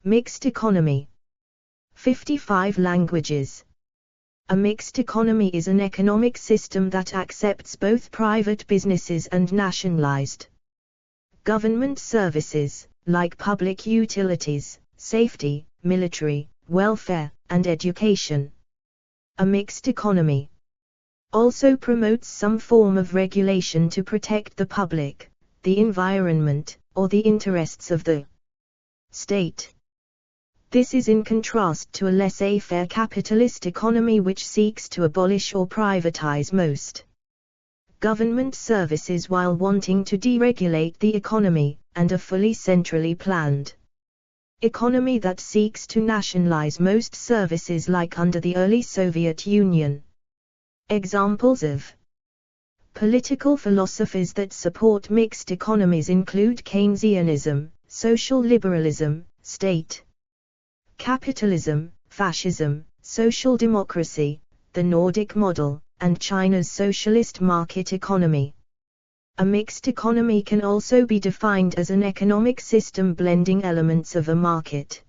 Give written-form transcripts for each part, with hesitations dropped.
Mixed economy. 55 languages. A mixed economy is an economic system that accepts both private businesses and nationalized government services, like public utilities, safety, military, welfare, and education. A mixed economy also promotes some form of regulation to protect the public, the environment, or the interests of the state. This is in contrast to a laissez-faire capitalist economy which seeks to abolish or privatize most government services while wanting to deregulate the economy, and a fully centrally planned economy that seeks to nationalize most services like under the early Soviet Union. Examples of political philosophies that support mixed economies include Keynesianism, social liberalism, state capitalism, fascism, social democracy, the Nordic model, and China's socialist market economy. A mixed economy can also be defined as an economic system blending elements of a market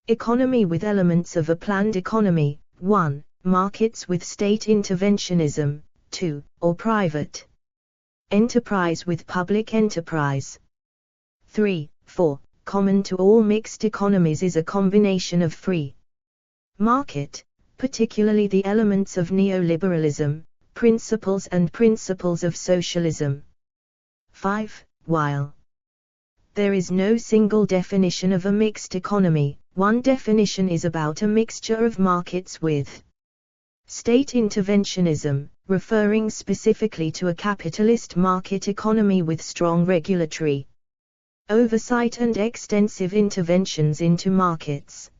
economy with elements of a planned economy. 1. Markets with state interventionism. 2. Or private enterprise with public enterprise. 3. 4. Common to all mixed economies is a combination of free market, particularly the elements of neoliberalism, principles of socialism. 5. While there is no single definition of a mixed economy, one definition is about a mixture of markets with state interventionism, referring specifically to a capitalist market economy with strong regulatory oversight and extensive interventions into markets.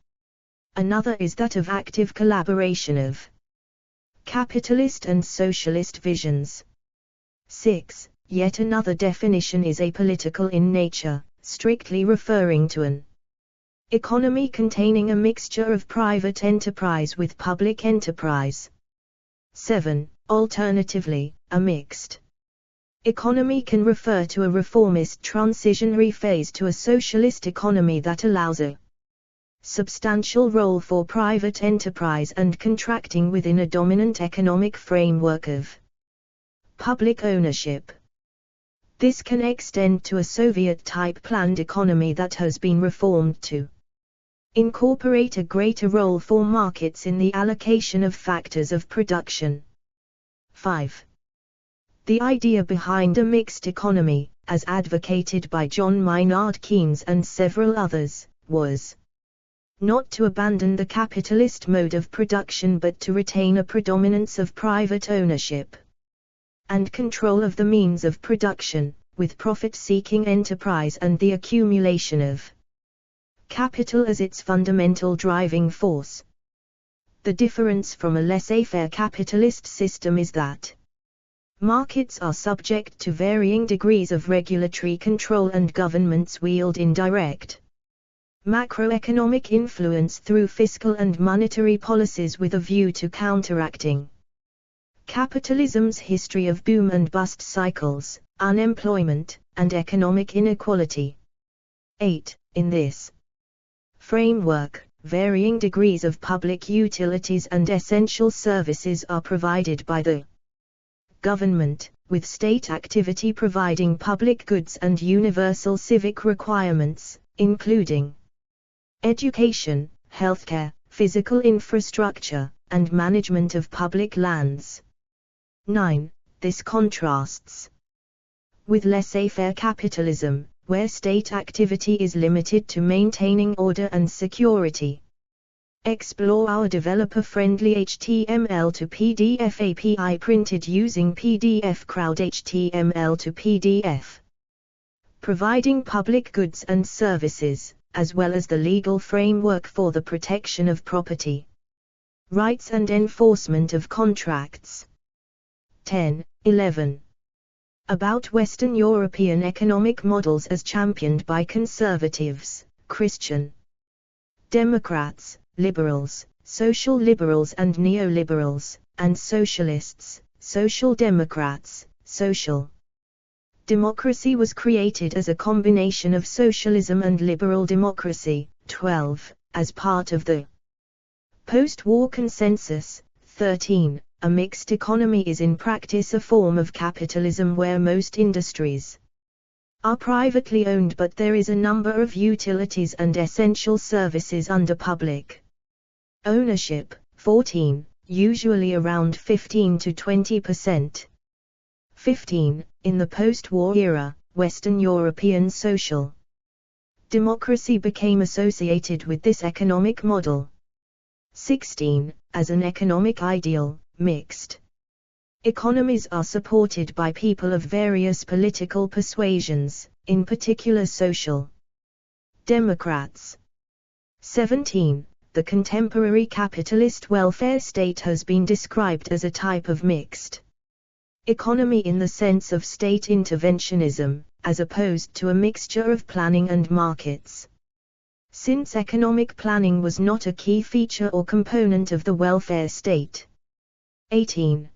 Another is that of active collaboration of capitalist and socialist visions. 6. Yet another definition is apolitical in nature, strictly referring to an economy containing a mixture of private enterprise with public enterprise. 7. Alternatively, a mixed economy can refer to a reformist transitionary phase to a socialist economy that allows a substantial role for private enterprise and contracting within a dominant economic framework of public ownership. This can extend to a Soviet-type planned economy that has been reformed to incorporate a greater role for markets in the allocation of factors of production. 5. The idea behind a mixed economy, as advocated by John Maynard Keynes and several others, was not to abandon the capitalist mode of production but to retain a predominance of private ownership and control of the means of production, with profit-seeking enterprise and the accumulation of capital as its fundamental driving force. The difference from a laissez-faire capitalist system is that markets are subject to varying degrees of regulatory control and governments wield indirect macroeconomic influence through fiscal and monetary policies with a view to counteracting capitalism's history of boom and bust cycles, unemployment, and economic inequality. 8. In this framework, varying degrees of public utilities and essential services are provided by the government, with state activity providing public goods and universal civic requirements, including education, healthcare, physical infrastructure, and management of public lands. 9. This contrasts with laissez-faire capitalism, where state activity is limited to maintaining order and security. Explore our developer-friendly HTML to PDF API printed using PDF Crowd HTML to PDF, providing public goods and services, as well as the legal framework for the protection of property rights and enforcement of contracts. 10.11. About Western European economic models as championed by conservatives, Christian Democrats, liberals, social liberals and neoliberals, and socialists, social democrats. Social democracy was created as a combination of socialism and liberal democracy, 12. As part of the post-war consensus. 13. A mixed economy is in practice a form of capitalism where most industries are privately owned, but there is a number of utilities and essential services under public ownership. 14. Usually around 15 to 20%. 15. In the post-war era, Western European social democracy became associated with this economic model. 16. As an economic ideal, mixed economies are supported by people of various political persuasions, in particular social democrats. 17. The contemporary capitalist welfare state has been described as a type of mixed economy in the sense of state interventionism, as opposed to a mixture of planning and markets. Since economic planning was not a key feature or component of the welfare state. 18.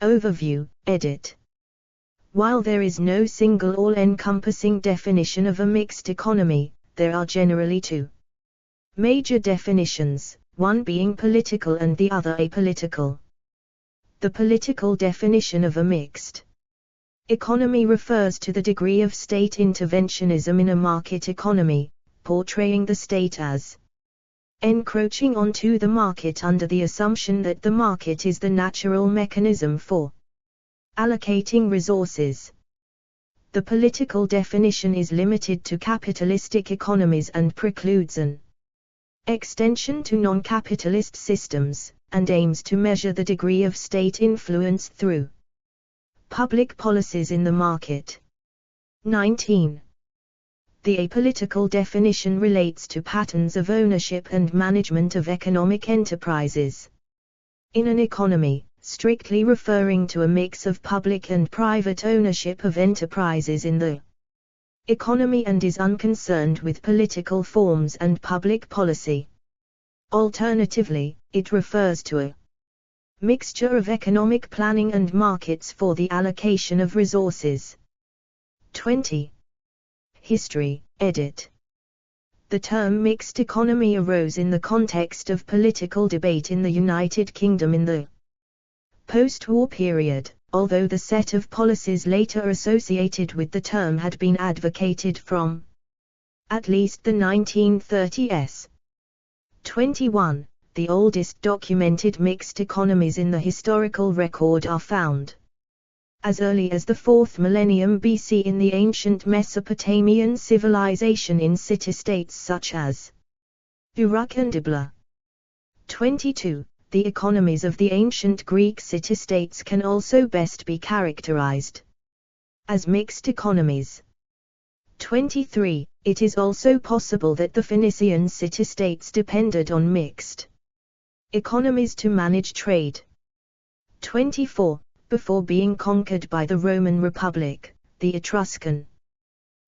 Overview, edit. While there is no single all-encompassing definition of a mixed economy, there are generally two major definitions, one being political and the other apolitical. The political definition of a mixed economy refers to the degree of state interventionism in a market economy, portraying the state as encroaching onto the market under the assumption that the market is the natural mechanism for allocating resources. The political definition is limited to capitalistic economies and precludes an extension to non-capitalist systems, and aims to measure the degree of state influence through public policies in the market. 19. The apolitical definition relates to patterns of ownership and management of economic enterprises in an economy, strictly referring to a mix of public and private ownership of enterprises in the economy, and is unconcerned with political forms and public policy. Alternatively, it refers to a mixture of economic planning and markets for the allocation of resources. 20. History, edit. The term mixed economy arose in the context of political debate in the United Kingdom in the post-war period, although the set of policies later associated with the term had been advocated from at least the 1930s. 21. The oldest documented mixed economies in the historical record are found as early as the 4th millennium BC in the ancient Mesopotamian civilization in city-states such as Uruk and Ebla. 22. The economies of the ancient Greek city-states can also best be characterized as mixed economies. 23. It is also possible that the Phoenician city-states depended on mixed economies to manage trade. 24. Before being conquered by the Roman Republic, the Etruscan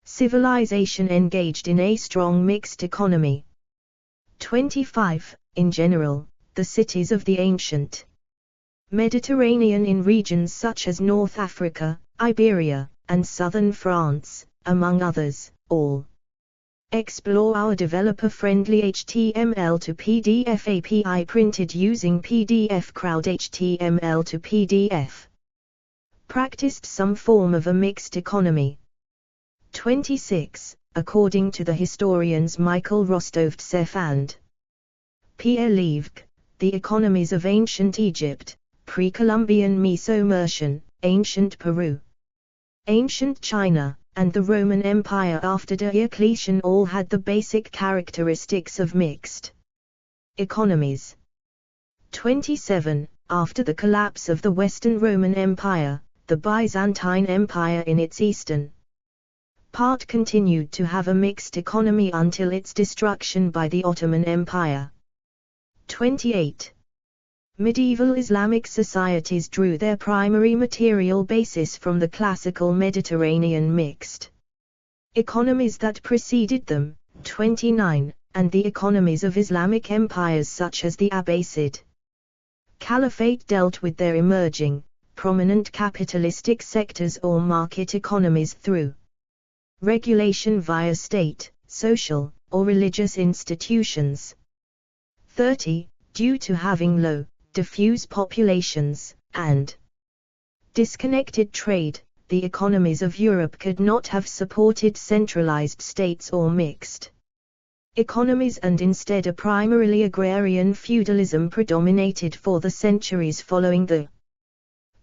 civilization engaged in a strong mixed economy. 25. In general, the cities of the ancient Mediterranean in regions such as North Africa, Iberia, and southern France, among others, all explore our developer-friendly HTML to PDF API printed using PDF Crowd HTML to PDF. Practiced some form of a mixed economy. 26. According to the historians Michael Rostovtsev and Pierre Levesque, the economies of ancient Egypt, pre-Columbian Meso-Mercian, ancient Peru, ancient China, and the Roman Empire after Diocletian all had the basic characteristics of mixed economies. 27. After the collapse of the Western Roman Empire, the Byzantine Empire in its eastern part continued to have a mixed economy until its destruction by the Ottoman Empire. 28. Medieval Islamic societies drew their primary material basis from the classical Mediterranean mixed economies that preceded them. 29. And the economies of Islamic empires such as the Abbasid Caliphate dealt with their emerging, prominent capitalistic sectors or market economies through regulation via state, social, or religious institutions. 30. Due to having low, diffuse populations, and disconnected trade, the economies of Europe could not have supported centralized states or mixed economies, and instead a primarily agrarian feudalism predominated for the centuries following the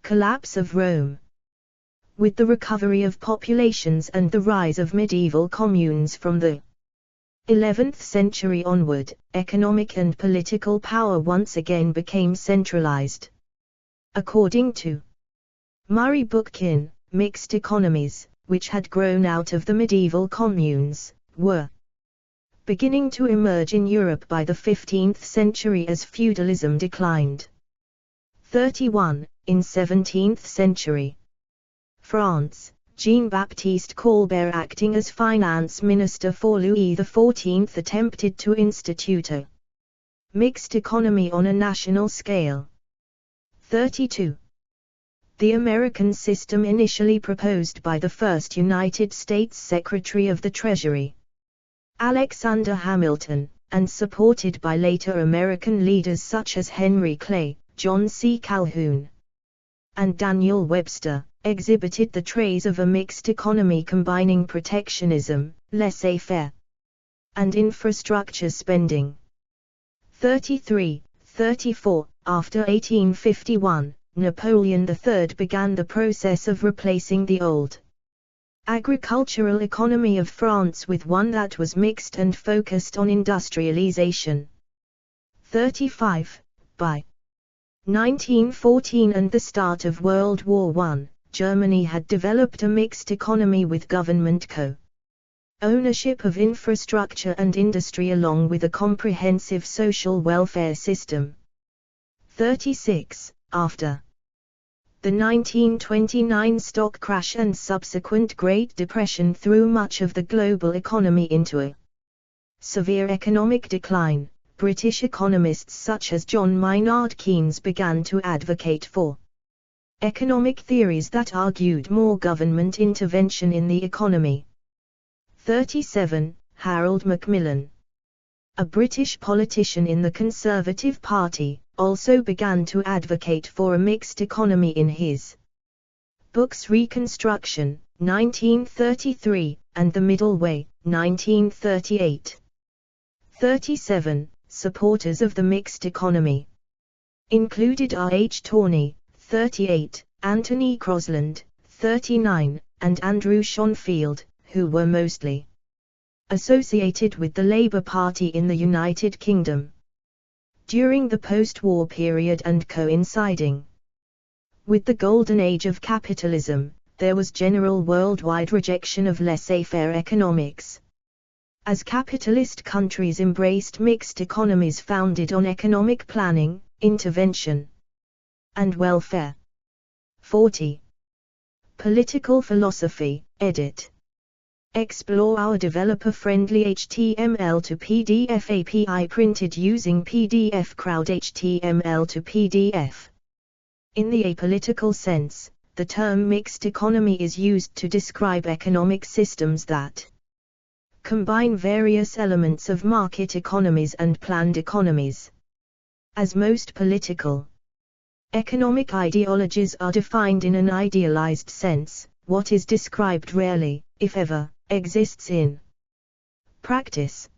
collapse of Rome. With the recovery of populations and the rise of medieval communes from the 11th century onward, economic and political power once again became centralized. According to Murray Bookchin, mixed economies, which had grown out of the medieval communes, were beginning to emerge in Europe by the 15th century as feudalism declined. 31. In 17th century France, Jean-Baptiste Colbert, acting as finance minister for Louis XIV, attempted to institute a mixed economy on a national scale. 32. The American system, initially proposed by the first United States Secretary of the Treasury, Alexander Hamilton, and supported by later American leaders such as Henry Clay, John C. Calhoun, and Daniel Webster, exhibited the traits of a mixed economy combining protectionism, laissez-faire, and infrastructure spending. 33. 34. After 1851, Napoleon III began the process of replacing the old agricultural economy of France with one that was mixed and focused on industrialization. 35. By 1914 and the start of World War I, Germany had developed a mixed economy with government ownership of infrastructure and industry along with a comprehensive social welfare system. 36. After the 1929 stock crash and subsequent Great Depression threw much of the global economy into a severe economic decline, British economists such as John Maynard Keynes began to advocate for economic theories that argued more government intervention in the economy. 37. Harold Macmillan, a British politician in the Conservative Party, also began to advocate for a mixed economy in his books Reconstruction, 1933, and The Middle Way, 1938. 37. Supporters of the mixed economy included R. H. Tawney, 38, Anthony Crosland, 39, and Andrew Schonfield, who were mostly associated with the Labour Party in the United Kingdom. During the post-war period and coinciding with the golden age of capitalism, there was general worldwide rejection of laissez-faire economics, as capitalist countries embraced mixed economies founded on economic planning, intervention, and welfare. 40. Political philosophy, edit. Explore our developer-friendly HTML to PDF API printed using PDF Crowd HTML to PDF. In the apolitical sense, the term mixed economy is used to describe economic systems that combine various elements of market economies and planned economies. As most political economic ideologies are defined in an idealized sense, what is described rarely, if ever, exists in practice.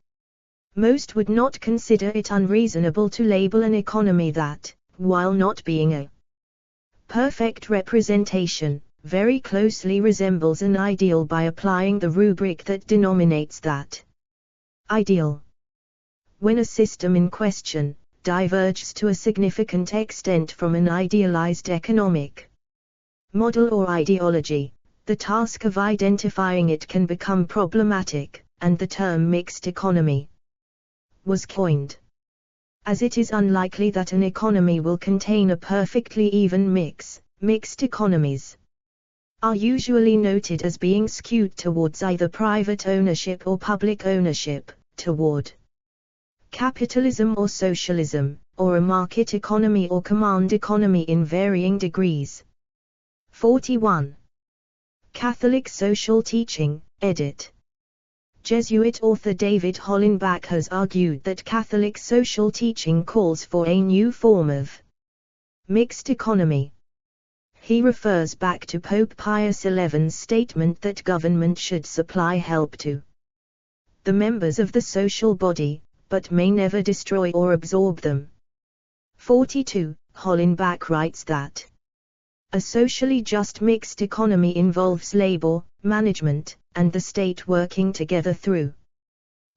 Most would not consider it unreasonable to label an economy that, while not being a perfect representation, very closely resembles an ideal by applying the rubric that denominates that ideal. When a system in question diverges to a significant extent from an idealized economic model or ideology, the task of identifying it can become problematic, and the term mixed economy was coined, as it is unlikely that an economy will contain a perfectly even mix. Mixed economies are usually noted as being skewed towards either private ownership or public ownership, toward capitalism or socialism, or a market economy or command economy in varying degrees. 41. Catholic social teaching, edit. Jesuit author David Hollenbach has argued that Catholic social teaching calls for a new form of mixed economy. He refers back to Pope Pius XI's statement that government should supply help to the members of the social body, but may never destroy or absorb them. 42. Hollenbach writes that a socially just mixed economy involves labor, management, and the state working together through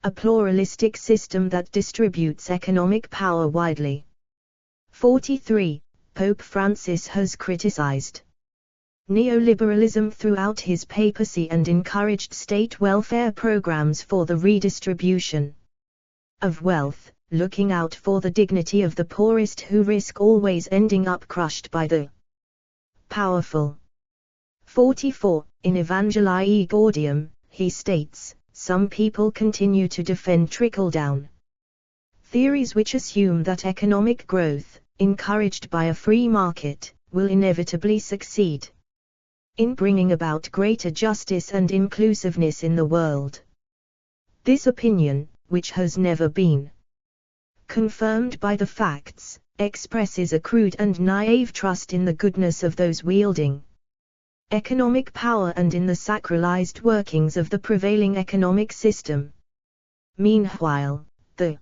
a pluralistic system that distributes economic power widely. 43. Pope Francis has criticized neoliberalism throughout his papacy and encouraged state welfare programs for the redistribution of wealth, looking out for the dignity of the poorest who risk always ending up crushed by the powerful. 44. In Evangelii Gaudium, he states, some people continue to defend trickle-down theories which assume that economic growth, encouraged by a free market, will inevitably succeed in bringing about greater justice and inclusiveness in the world. This opinion, which has never been confirmed by the facts, expresses a crude and naive trust in the goodness of those wielding economic power and in the sacralized workings of the prevailing economic system. Meanwhile, the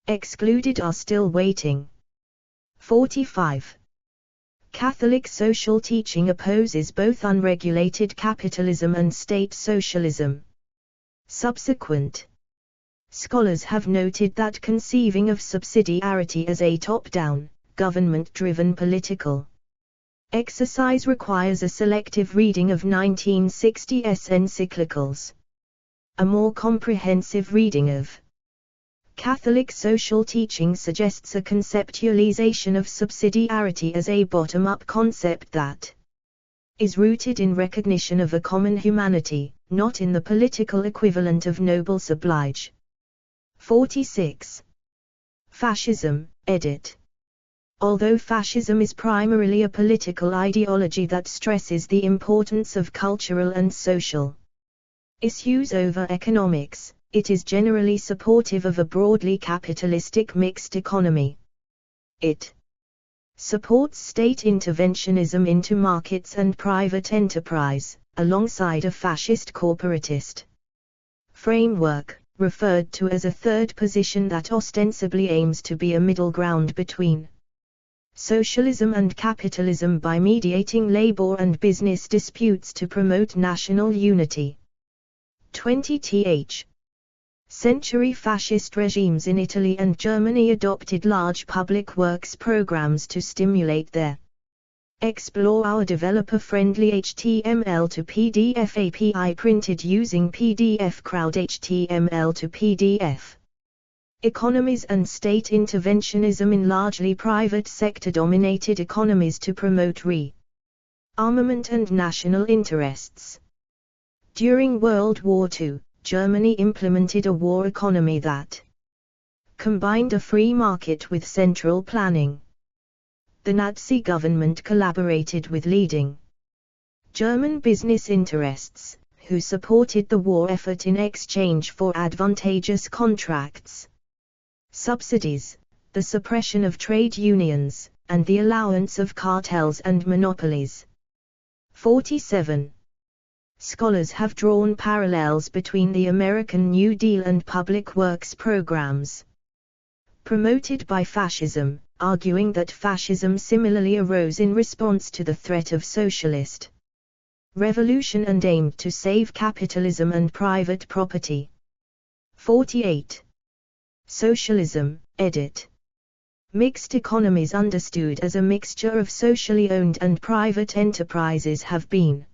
excluded are still waiting. 45. Catholic social teaching opposes both unregulated capitalism and state socialism. Subsequent scholars have noted that conceiving of subsidiarity as a top-down, government-driven political exercise requires a selective reading of 1960's encyclicals. A more comprehensive reading of Catholic social teaching suggests a conceptualization of subsidiarity as a bottom-up concept that is rooted in recognition of a common humanity, not in the political equivalent of nobles oblige. 46. Fascism, edit. Although fascism is primarily a political ideology that stresses the importance of cultural and social issues over economics, it is generally supportive of a broadly capitalistic mixed economy. It supports state interventionism into markets and private enterprise, alongside a fascist corporatist framework, referred to as a third position that ostensibly aims to be a middle ground between socialism and capitalism by mediating labor and business disputes to promote national unity. 20th century fascist regimes in Italy and Germany adopted large public works programs to stimulate their explore our developer-friendly HTML to PDF API printed using PDF Crowd HTML to PDF economies and state interventionism in largely private sector-dominated economies to promote re-armament and national interests. During World War II, Germany implemented a war economy that combined a free market with central planning. The Nazi government collaborated with leading German business interests, who supported the war effort in exchange for advantageous contracts, subsidies, the suppression of trade unions, and the allowance of cartels and monopolies. 47. Scholars have drawn parallels between the American New Deal and public works programs promoted by fascism, arguing that fascism similarly arose in response to the threat of socialist revolution and aimed to save capitalism and private property. 48. Socialism, edit. Mixed economies understood as a mixture of socially owned and private enterprises have been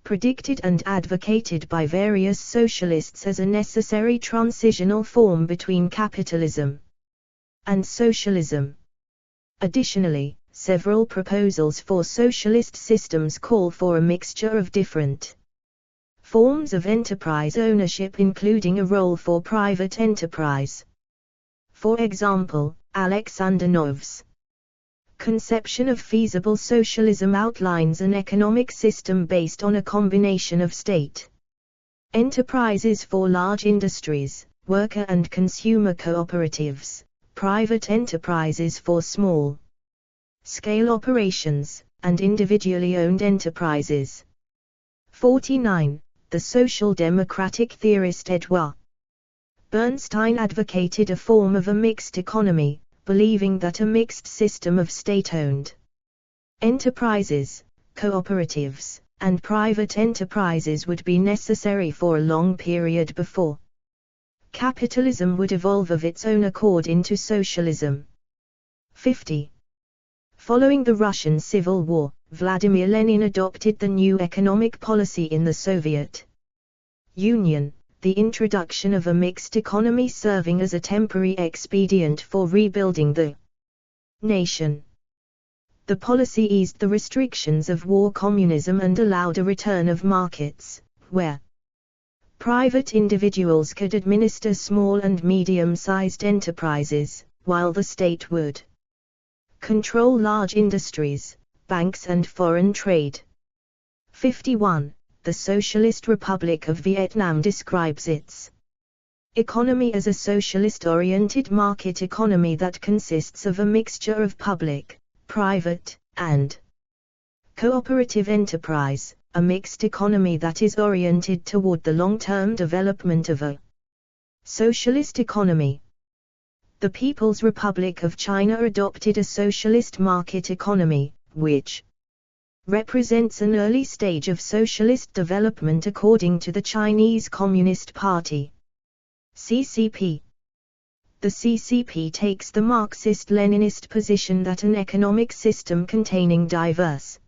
predicted and advocated by various socialists as a necessary transitional form between capitalism and socialism. Additionally, several proposals for socialist systems call for a mixture of different forms of enterprise ownership, including a role for private enterprise. For example, Alexander Nov's conception of feasible socialism outlines an economic system based on a combination of state enterprises for large industries, worker and consumer cooperatives, private enterprises for small scale operations, and individually owned enterprises. 49. The social democratic theorist Edward Bernstein advocated a form of a mixed economy, believing that a mixed system of state-owned enterprises, cooperatives, and private enterprises would be necessary for a long period before capitalism would evolve of its own accord into socialism. 50. Following the Russian Civil War, Vladimir Lenin adopted the new economic policy in the Soviet Union, the introduction of a mixed economy serving as a temporary expedient for rebuilding the nation. The policy eased the restrictions of war communism and allowed a return of markets, where private individuals could administer small and medium-sized enterprises, while the state would control large industries, banks and foreign trade. 51. The Socialist Republic of Vietnam describes its economy as a socialist-oriented market economy that consists of a mixture of public, private, and cooperative enterprise, a mixed economy that is oriented toward the long-term development of a socialist economy. The People's Republic of China adopted a socialist market economy, which represents an early stage of socialist development according to the Chinese Communist Party (CCP). The CCP takes the Marxist-Leninist position that an economic system containing diverse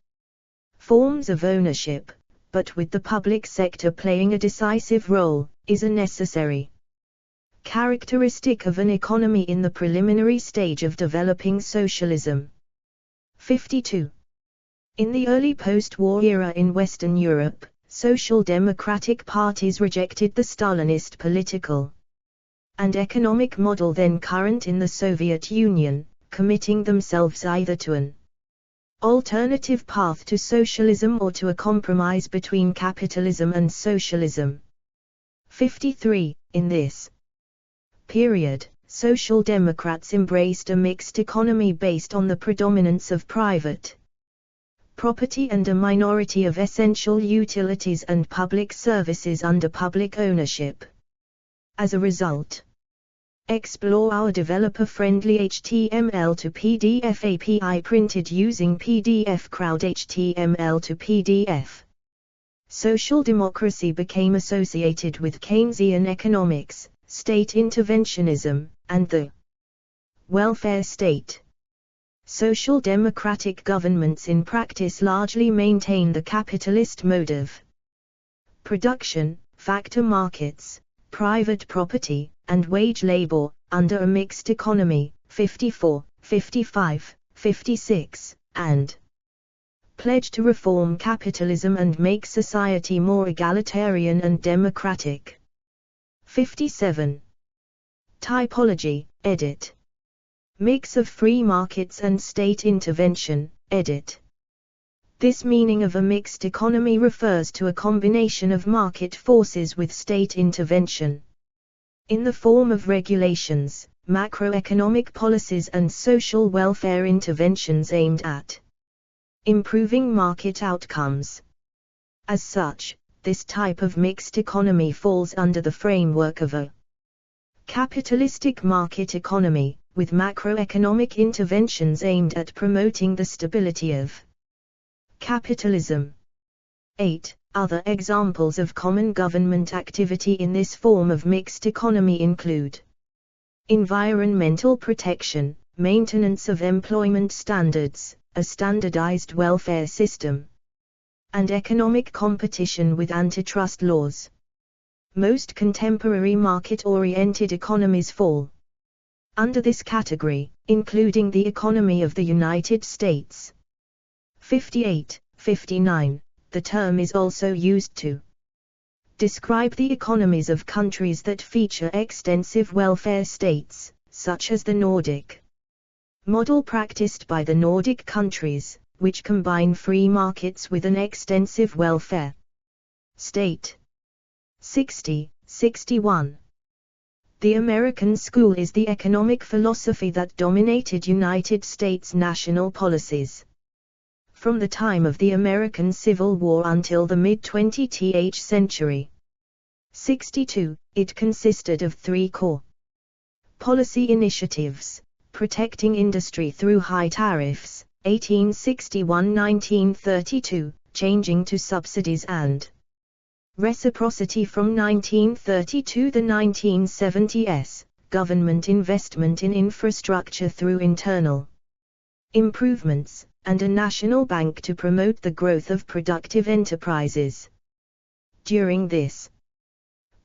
forms of ownership, but with the public sector playing a decisive role, is a necessary characteristic of an economy in the preliminary stage of developing socialism. 52. In the early post-war era in Western Europe, social democratic parties rejected the Stalinist political and economic model then current in the Soviet Union, committing themselves either to an alternative path to socialism or to a compromise between capitalism and socialism. 53. In this period, Social Democrats embraced a mixed economy based on the predominance of private property and a minority of essential utilities and public services under public ownership. As a result, explore our developer-friendly HTML to PDF API printed using PDF Crowd HTML to PDF. Social democracy became associated with Keynesian economics, state interventionism, and the welfare state. Social democratic governments in practice largely maintain the capitalist mode of production, factor markets, private property, and wage labor, under a mixed economy. 54, 55, 56, and pledge to reform capitalism and make society more egalitarian and democratic. 57. Typology, edit. Mix of free markets and state intervention, edit. This meaning of a mixed economy refers to a combination of market forces with state intervention in the form of regulations, macroeconomic policies and social welfare interventions aimed at improving market outcomes. As such, this type of mixed economy falls under the framework of a capitalistic market economy, with macroeconomic interventions aimed at promoting the stability of capitalism. 8. Other examples of common government activity in this form of mixed economy include environmental protection, maintenance of employment standards, a standardized welfare system, and economic competition with antitrust laws. Most contemporary market-oriented economies fall under this category, including the economy of the United States. 58, 59. The term is also used to describe the economies of countries that feature extensive welfare states, such as the Nordic model practiced by the Nordic countries, which combine free markets with an extensive welfare state. 61. The American School is the economic philosophy that dominated United States national policies. From the time of the American Civil War until the mid-20th century. 62. It consisted of three core policy initiatives: protecting industry through high tariffs, 1861–1932, changing to subsidies and reciprocity from 1932 to the 1970s, government investment in infrastructure through internal improvements, and a national bank to promote the growth of productive enterprises. During this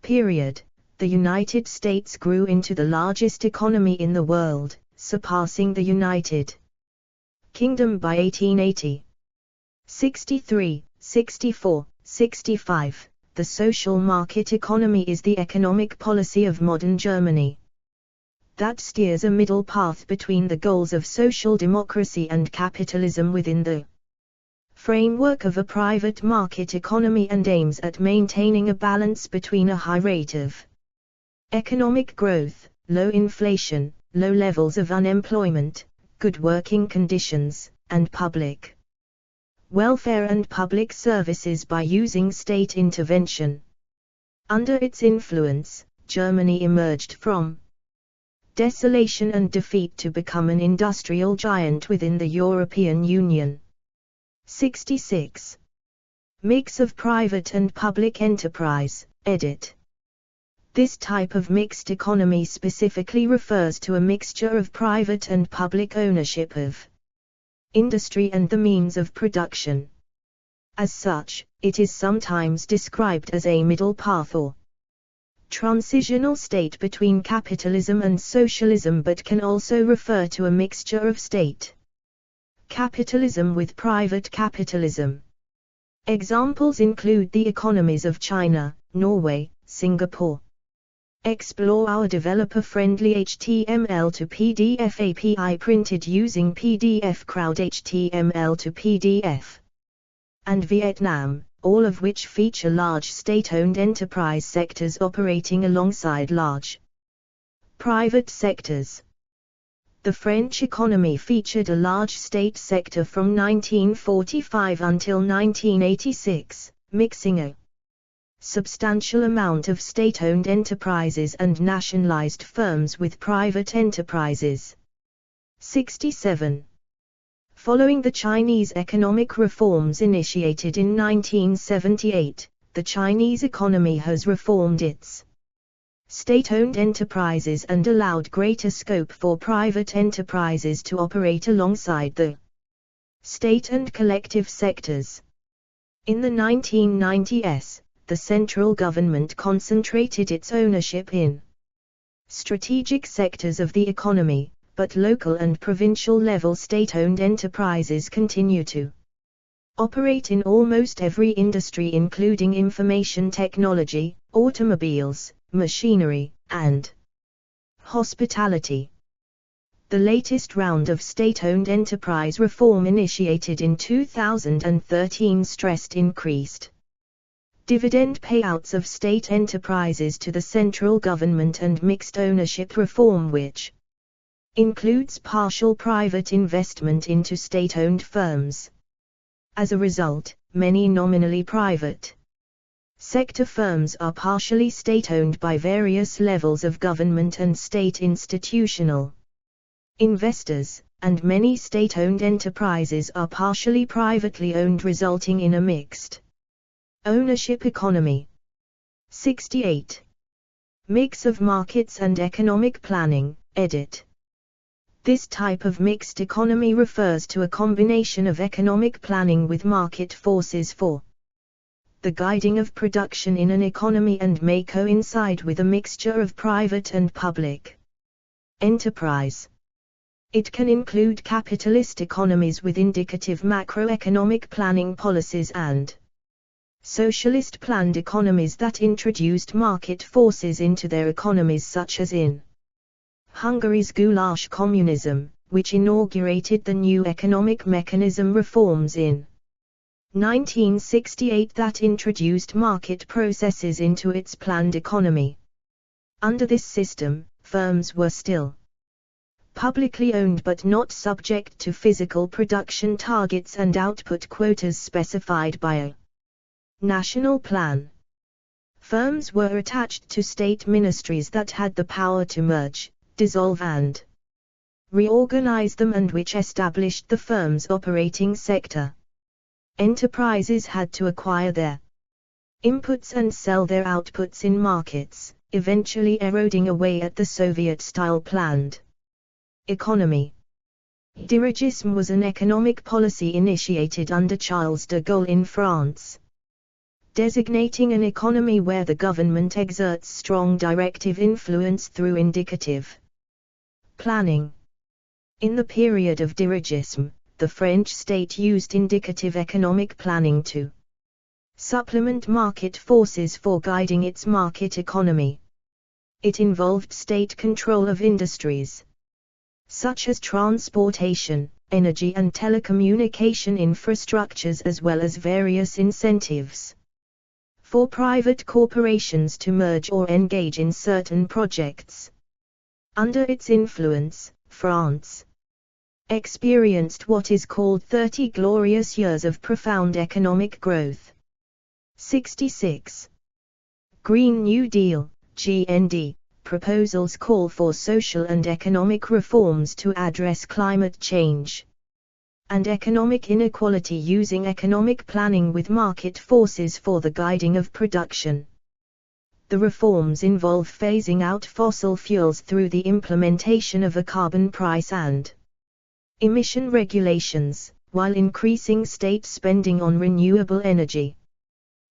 period, the United States grew into the largest economy in the world, surpassing the United Kingdom by 1880. 63, 64, 65. The social market economy is the economic policy of modern Germany that steers a middle path between the goals of social democracy and capitalism within the framework of a private market economy and aims at maintaining a balance between a high rate of economic growth, low inflation, low levels of unemployment, good working conditions, and public welfare and public services by using state intervention. Under its influence, Germany emerged from desolation and defeat to become an industrial giant within the European Union. 66. Mix of private and public enterprise, edit. This type of mixed economy specifically refers to a mixture of private and public ownership of industry and the means of production. As such, it is sometimes described as a middle path or transitional state between capitalism and socialism, but can also refer to a mixture of state capitalism with private capitalism. Examples include the economies of China, Norway, Singapore. Explore our developer-friendly HTML to PDF API printed using PDF Crowd HTML to PDF. And Vietnam, all of which feature large state-owned enterprise sectors operating alongside large private sectors. The French economy featured a large state sector from 1945 until 1986, mixing a substantial amount of state-owned enterprises and nationalized firms with private enterprises. 67. Following the Chinese economic reforms initiated in 1978, the Chinese economy has reformed its state-owned enterprises and allowed greater scope for private enterprises to operate alongside the state and collective sectors. In the 1990s, the central government concentrated its ownership in strategic sectors of the economy, but local and provincial level state-owned enterprises continue to operate in almost every industry, including information technology, automobiles, machinery, and hospitality. The latest round of state-owned enterprise reform initiated in 2013 stressed increased dividend payouts of state enterprises to the central government and mixed ownership reform, which includes partial private investment into state-owned firms. As a result, many nominally private sector firms are partially state-owned by various levels of government and state institutional investors, and many state-owned enterprises are partially privately owned, resulting in a mixed ownership economy. 68. Mix of markets and economic planning, edit. This type of mixed economy refers to a combination of economic planning with market forces for the guiding of production in an economy and may coincide with a mixture of private and public enterprise. It can include capitalist economies with indicative macroeconomic planning policies and socialist planned economies that introduced market forces into their economies, such as in Hungary's goulash communism, which inaugurated the new economic mechanism reforms in 1968 that introduced market processes into its planned economy. Under this system, firms were still publicly owned but not subject to physical production targets and output quotas specified by a national plan. Firms were attached to state ministries that had the power to merge, dissolve and reorganize them and which established the firm's operating sector. Enterprises had to acquire their inputs and sell their outputs in markets, eventually eroding away at the Soviet-style planned economy. Dirigisme was an economic policy initiated under Charles de Gaulle in France, designating an economy where the government exerts strong directive influence through indicative planning. In the period of dirigisme, the French state used indicative economic planning to supplement market forces for guiding its market economy. It involved state control of industries such as transportation, energy and telecommunication infrastructures, as well as various incentives for private corporations to merge or engage in certain projects. Under its influence, France experienced what is called 30 glorious years of profound economic growth. 66. Green New Deal, GND, proposals call for social and economic reforms to address climate change and economic inequality using economic planning with market forces for the guiding of production. The reforms involve phasing out fossil fuels through the implementation of a carbon price and emission regulations, while increasing state spending on renewable energy.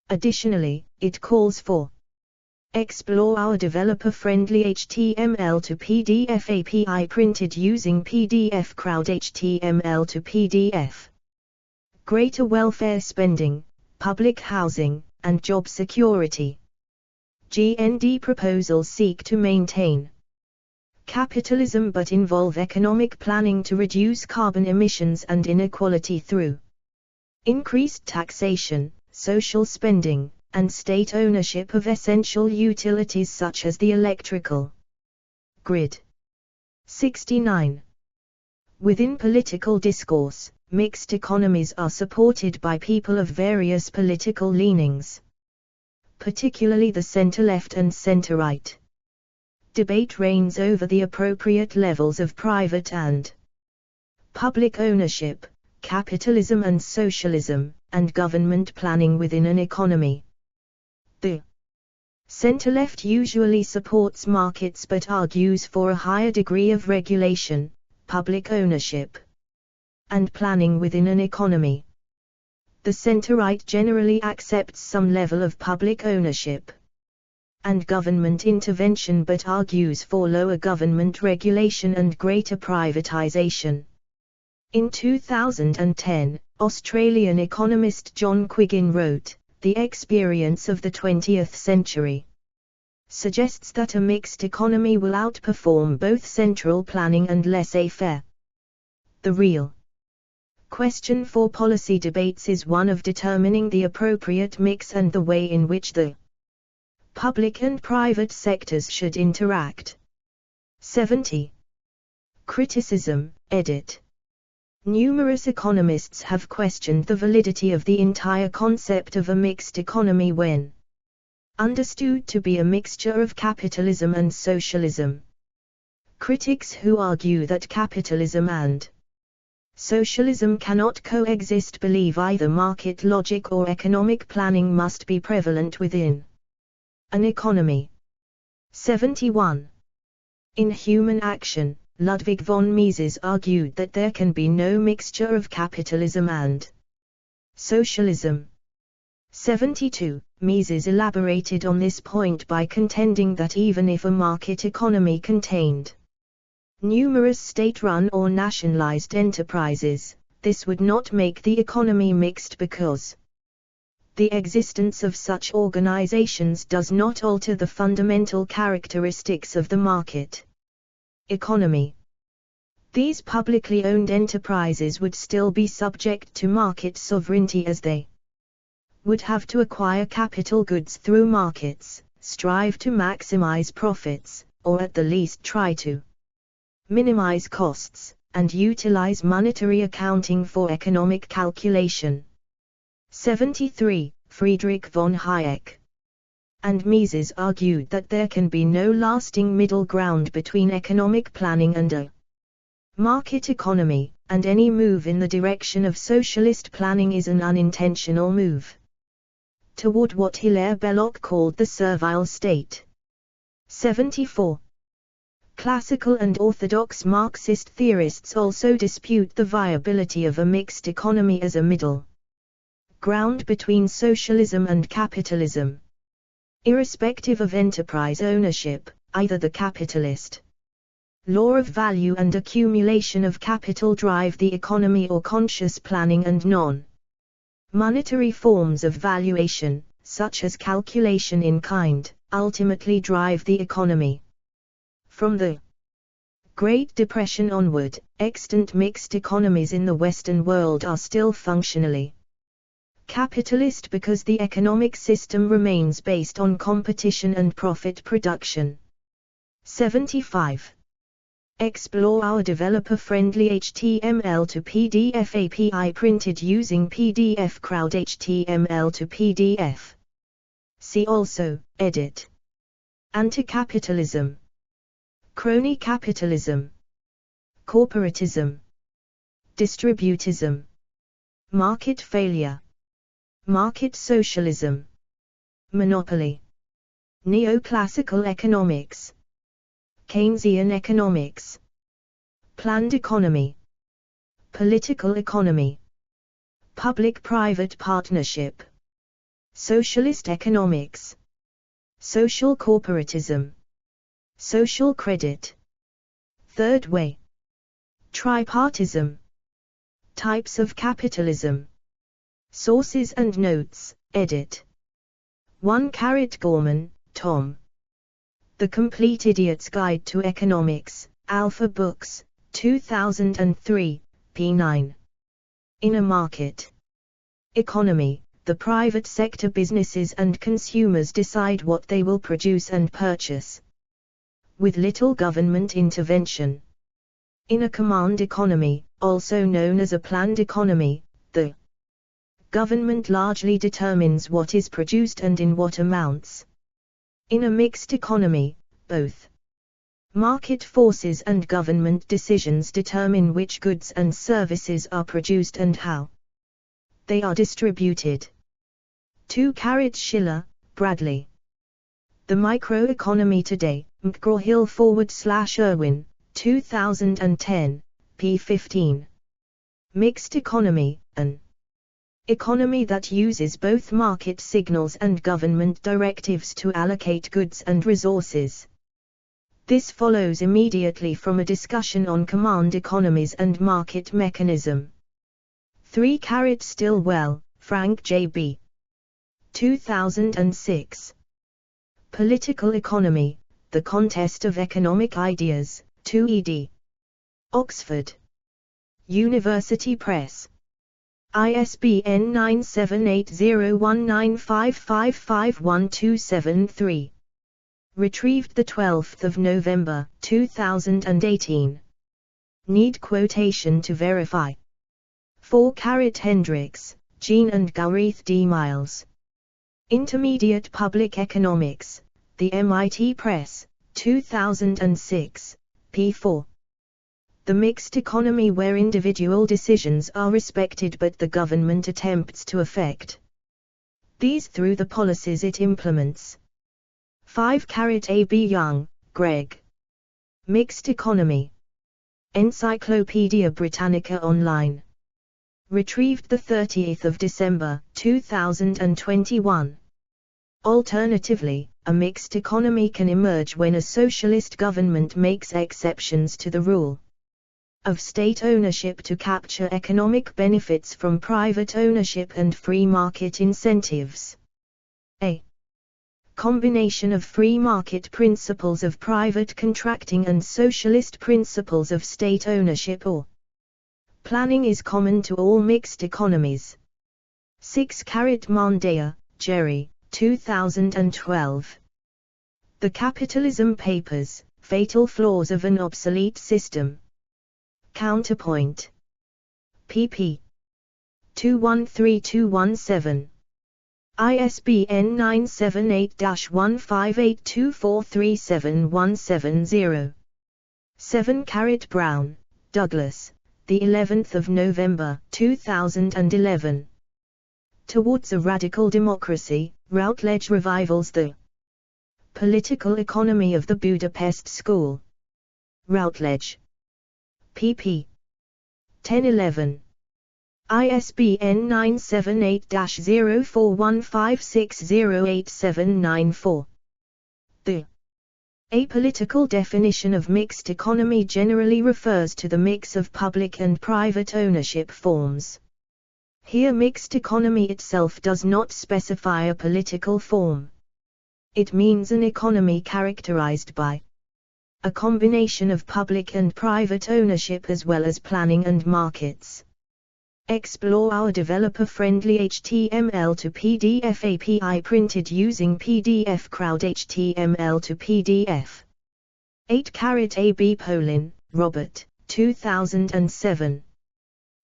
Additionally, it calls for explore our developer-friendly HTML to PDF API printed using PDF Crowd HTML to PDF. Greater welfare spending, public housing, and job security. GND proposals seek to maintain capitalism but involve economic planning to reduce carbon emissions and inequality through increased taxation, social spending, and state ownership of essential utilities such as the electrical grid. 69. Within political discourse, mixed economies are supported by people of various political leanings, particularly the center-left and center-right. Debate reigns over the appropriate levels of private and public ownership, capitalism and socialism, and government planning within an economy. The center-left usually supports markets but argues for a higher degree of regulation, public ownership, and planning within an economy. The center-right generally accepts some level of public ownership and government intervention but argues for lower government regulation and greater privatization. In 2010, Australian economist John Quiggin wrote, "The experience of the 20th century suggests that a mixed economy will outperform both central planning and laissez-faire." The real question for policy debates is one of determining the appropriate mix and the way in which the public and private sectors should interact. 70. Criticism, edit. Numerous economists have questioned the validity of the entire concept of a mixed economy when understood to be a mixture of capitalism and socialism. Critics who argue that capitalism and socialism cannot coexist believe either market logic or economic planning must be prevalent within an economy. 71. In Human Action, Ludwig von Mises argued that there can be no mixture of capitalism and socialism. 72. Mises elaborated on this point by contending that even if a market economy contained numerous state-run or nationalized enterprises, this would not make the economy mixed because the existence of such organizations does not alter the fundamental characteristics of the market economy. These publicly owned enterprises would still be subject to market sovereignty as they would have to acquire capital goods through markets, strive to maximize profits, or at the least try to minimize costs, and utilize monetary accounting for economic calculation. 73. Friedrich von Hayek and Mises argued that there can be no lasting middle ground between economic planning and a market economy, and any move in the direction of socialist planning is an unintentional move toward what Hilaire Belloc called the servile state. 74. Classical and orthodox Marxist theorists also dispute the viability of a mixed economy as a middle ground between socialism and capitalism. Irrespective of enterprise ownership, either the capitalist law of value and accumulation of capital drive the economy, or conscious planning and non-monetary forms of valuation, such as calculation in kind, ultimately drive the economy. From the Great Depression onward, extant mixed economies in the Western world are still functionally capitalist because the economic system remains based on competition and profit production. 75. Explore our developer-friendly HTML to PDF API printed using PDF Crowd HTML to PDF. See also, Edit. Anti-capitalism, crony capitalism, corporatism, distributism, market failure, market socialism, monopoly, neoclassical economics, Keynesian economics, planned economy, political economy, public-private partnership, socialist economics, social corporatism, social credit, third way, tripartism, types of capitalism, sources and notes, edit. 1 Gorman, Tom. The Complete Idiot's Guide to Economics, Alpha Books, 2003, p. 9. In a market economy, the private sector businesses and consumers decide what they will produce and purchase, with little government intervention. In a command economy, also known as a planned economy, the government largely determines what is produced and in what amounts. In a mixed economy, both market forces and government decisions determine which goods and services are produced and how they are distributed. 2 Schiller, Bradley. The Microeconomy Today, McGraw-Hill/Irwin, 2010, p. 15. Mixed economy, an economy that uses both market signals and government directives to allocate goods and resources. This follows immediately from a discussion on command economies and market mechanism. 3 Stilwell, Frank J. B. 2006. Political Economy, The Contest of Economic Ideas, 2 ed. Oxford University Press. ISBN 9780195551273. Retrieved 12 November 2018. Need quotation to verify. 4 Hendricks, Jean and Gaurith D. Miles. Intermediate Public Economics, The MIT Press, 2006, p. 4. The mixed economy where individual decisions are respected but the government attempts to affect these through the policies it implements. 5 A. B. Young, Greg. Mixed Economy. Encyclopedia Britannica Online. Retrieved 30 December 2021. Alternatively, a mixed economy can emerge when a socialist government makes exceptions to the rule of state ownership to capture economic benefits from private ownership and free market incentives. A combination of free market principles of private contracting and socialist principles of state ownership or planning is common to all mixed economies. 6 Mondaya, Jerry, 2012. The Capitalism Papers, Fatal Flaws of an Obsolete System. Counterpoint. pp. 213217. ISBN 978-1582437-170. 7 Brown, Douglas, the 11th of November, 2011. Towards a Radical Democracy, Routledge revivals the Political Economy of the Budapest School. Routledge. pp. 1011. ISBN 978-0415608794. The apolitical definition of mixed economy generally refers to the mix of public and private ownership forms. Here mixed economy itself does not specify a political form. It means an economy characterized by a combination of public and private ownership as well as planning and markets. Explore our developer-friendly HTML to PDF API printed using PDF Crowd HTML to PDF. 8 AB Polin, Robert, 2007.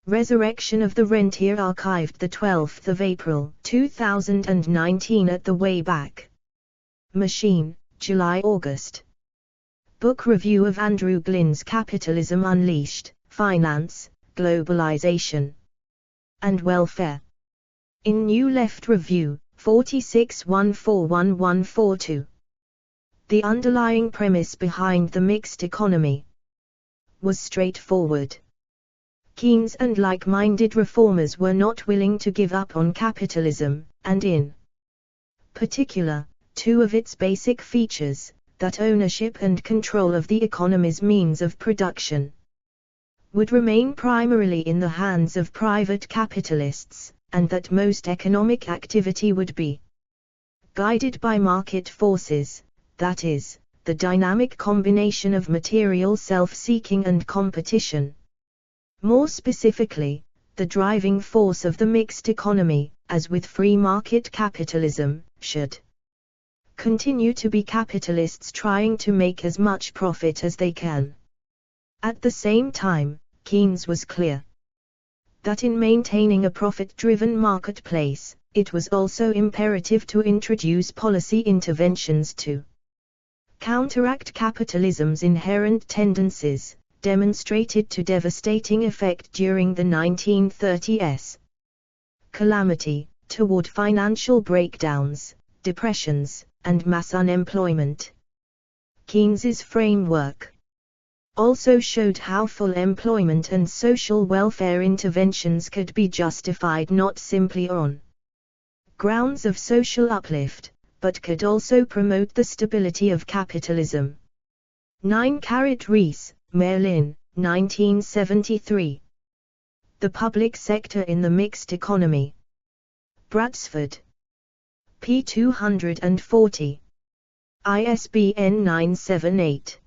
Resurrection of the Rentier, archived 12 April 2019 at the Wayback Machine, July-August. Book review of Andrew Glynn's Capitalism Unleashed, Finance, Globalization, and Welfare. In New Left Review, 46141142. The underlying premise behind the mixed economy was straightforward. Keynes and like-minded reformers were not willing to give up on capitalism, and in particular, two of its basic features, that ownership and control of the economy's means of production would remain primarily in the hands of private capitalists, and that most economic activity would be guided by market forces, that is, the dynamic combination of material self-seeking and competition. More specifically, the driving force of the mixed economy, as with free market capitalism, should continue to be capitalists trying to make as much profit as they can. At the same time, Keynes was clear that in maintaining a profit-driven marketplace, it was also imperative to introduce policy interventions to counteract capitalism's inherent tendencies, demonstrated to devastating effect during the 1930s calamity, toward financial breakdowns, depressions, and mass unemployment. Keynes's framework also showed how full employment and social welfare interventions could be justified not simply on grounds of social uplift, but could also promote the stability of capitalism. 9 Rees, Merlin, 1973. The Public Sector in the Mixed Economy. Bradsford. p. 240. ISBN 978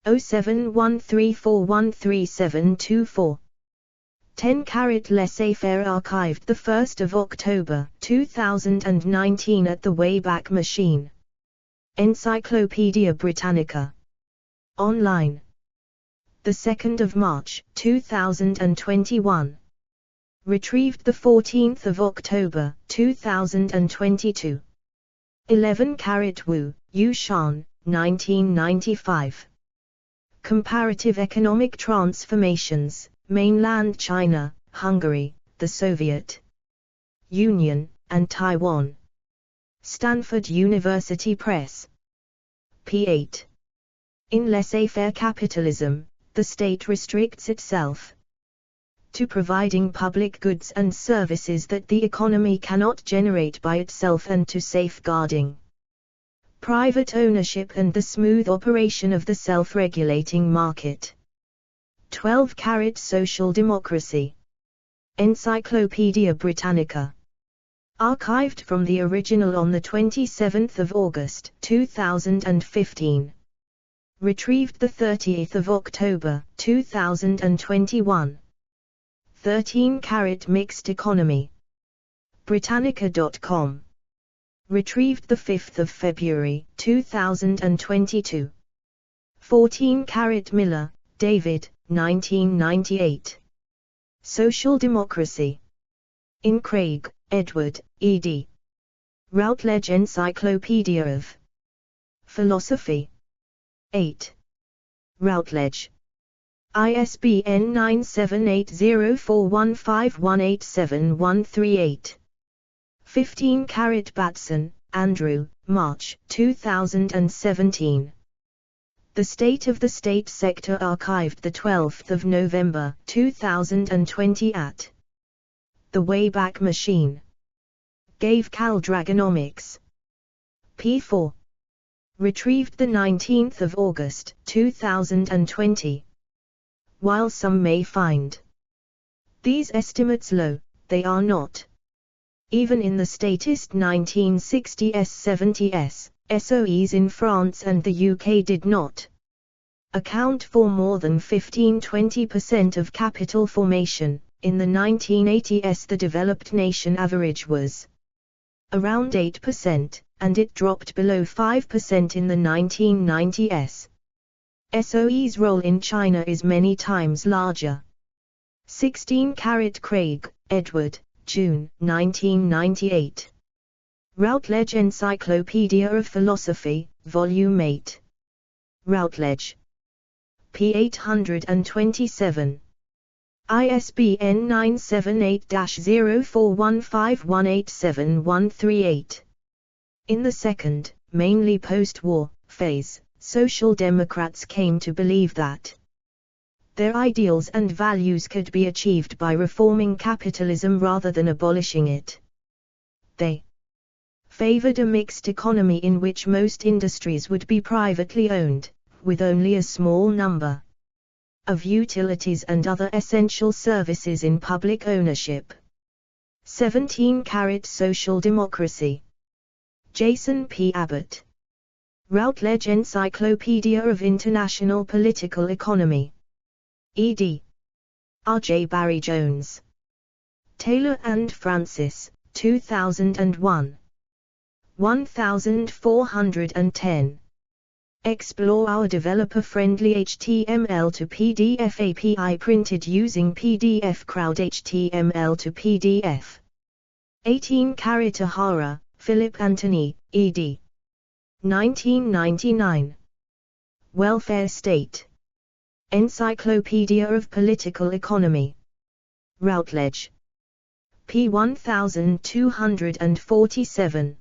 0713413724. 10 Laissez-faire, archived 1 October 2019 at the Wayback Machine. Encyclopaedia Britannica. Online. 2 March 2021. Retrieved 14 October 2022. 11 Wu, Yushan, 1995. Comparative Economic Transformations, Mainland China, Hungary, the Soviet Union, and Taiwan. Stanford University Press. p. 8. In laissez-faire capitalism, the state restricts itself to providing public goods and services that the economy cannot generate by itself and to safeguarding private ownership and the smooth operation of the self-regulating market. 12 Social Democracy. Encyclopaedia Britannica. Archived from the original on 27 August 2015. Retrieved 30 October 2021. 13 Mixed Economy. Britannica.com. Retrieved 5 February 2022. 14 Miller, David, 1998. Social Democracy. In Craig, Edward, ed. Routledge Encyclopedia of Philosophy. 8. Routledge. ISBN 9780415187138. 15 Batson, Andrew, March 2017. The State of the State Sector archived 12 November 2020 at The Wayback Machine. Gave Cal Dragonomics. p4. Retrieved 19 August 2020. While some may find these estimates low, they are not. Even in the statist 1960s-70s, SOEs in France and the UK did not account for more than 15–20% of capital formation. In the 1980s the developed nation average was around 8%, and it dropped below 5% in the 1990s. SOE's role in China is many times larger. 16 Craig, Edward, June, 1998. Routledge Encyclopedia of Philosophy, Volume 8. Routledge. p. 827. ISBN 978-0415187138. In the second, mainly post-war, phase, Social Democrats came to believe that their ideals and values could be achieved by reforming capitalism rather than abolishing it. They favored a mixed economy in which most industries would be privately owned, with only a small number of utilities and other essential services in public ownership. 17 Social Democracy. Jason P. Abbott. Routledge Encyclopedia of International Political Economy. ed. R. J. Barry Jones. Taylor and Francis, 2001. 1410. Explore our developer-friendly HTML to PDF API printed using PDF Crowd HTML to PDF. 18 Tahara, Philip Anthony, ed. 1999. Welfare State. Encyclopedia of Political Economy. Routledge. p. 1247.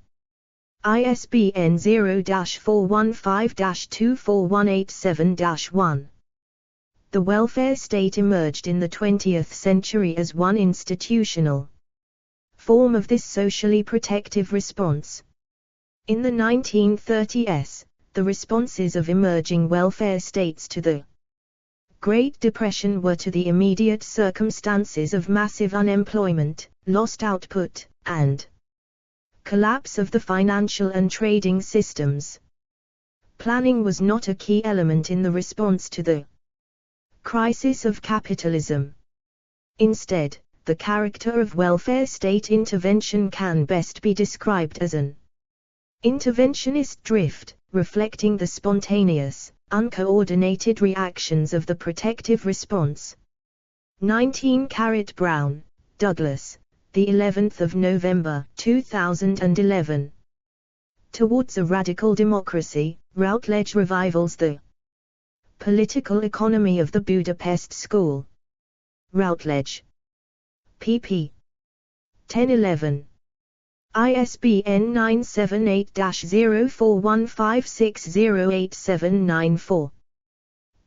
ISBN 0-415-24187-1. The welfare state emerged in the 20th century as one institutional form of this socially protective response. In the 1930s, the responses of emerging welfare states to the Great Depression were to the immediate circumstances of massive unemployment, lost output, and collapse of the financial and trading systems. Planning was not a key element in the response to the crisis of capitalism. Instead, the character of welfare state intervention can best be described as an interventionist drift, reflecting the spontaneous, uncoordinated reactions of the protective response. 19 Brown, Douglas, the 11th of November 2011. Towards a Radical Democracy, Routledge revivals the political economy of the Budapest School. Routledge. pp. 1011. ISBN 978-0415608794.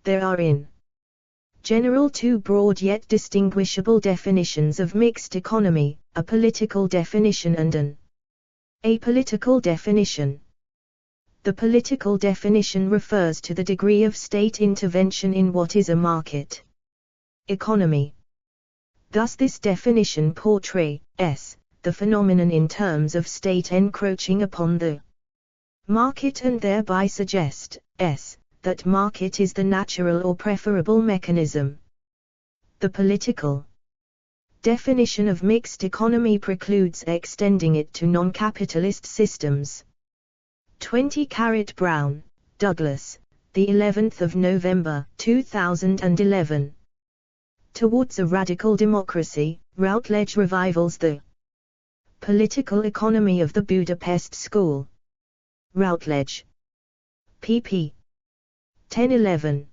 There are in general two broad yet distinguishable definitions of mixed economy, a political definition and an apolitical definition. The political definition refers to the degree of state intervention in what is a market economy. Thus this definition portrays the phenomenon in terms of state encroaching upon the market and thereby suggests that market is the natural or preferable mechanism. The political Definition of mixed economy precludes extending it to non-capitalist systems. 20 Brown, Douglas, the 11th of November, 2011. Towards a Radical Democracy, Routledge revivals the Political Economy of the Budapest School. Routledge. pp. 10-11.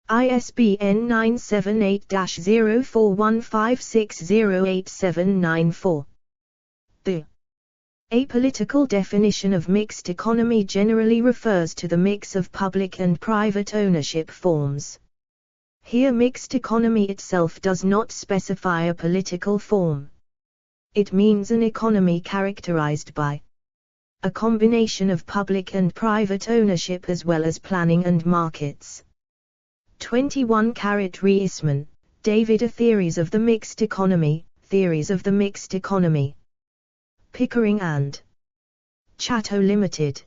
ISBN 978-0415608794. The apolitical definition of mixed economy generally refers to the mix of public and private ownership forms. Here mixed economy itself does not specify a political form. It means an economy characterized by a combination of public and private ownership as well as planning and markets. 21 Reisman, David. A Theories of the Mixed Economy, Theories of the Mixed Economy. Pickering and Chatto Limited.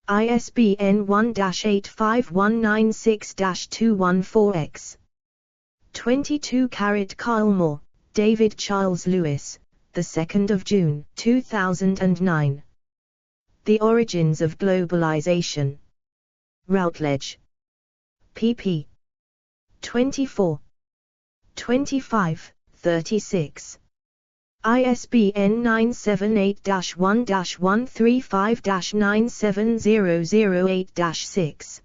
ISBN 1-85196-214-X. 22 Kylemore, David. Charles Lewis, the 2nd of June, 2009. The Origins of Globalization. Routledge. pp. 24, 25, 36. ISBN 978-1-135-97008-6.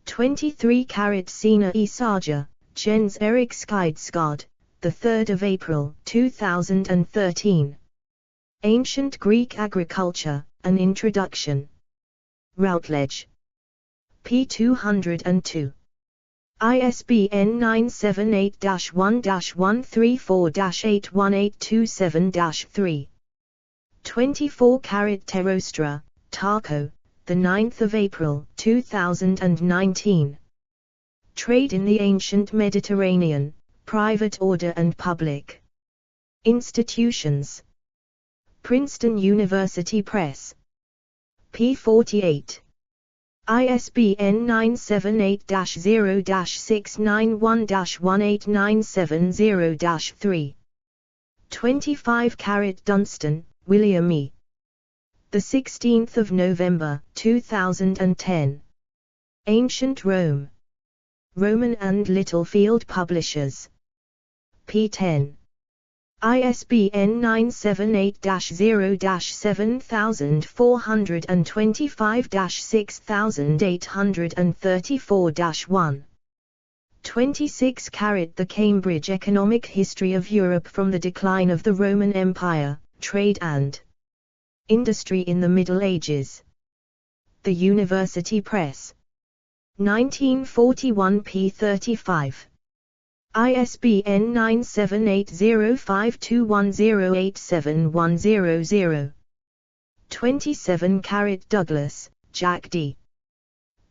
23 Sina E. Saja, Jens Erik Skidskard, the 3rd of April, 2013. Ancient Greek Agriculture, An Introduction. Routledge. p. 202. ISBN 978-1-134-81827-3. 24 Terostra, Tarko, the 9th of April, 2019. Trade in the Ancient Mediterranean, Private Order and Public Institutions. Princeton University Press. p. 48. ISBN 978-0-691-18970-3. 25 Dunstan, William E. The 16th of November, 2010. Ancient Rome. Roman and Littlefield Publishers. p. 10. ISBN 978-0-7425-6834-1. 26 The Cambridge Economic History of Europe from the Decline of the Roman Empire, Trade and Industry in the Middle Ages. The University Press. 1941 p. 35. ISBN 9780521087100. 27 Douglas, Jack D.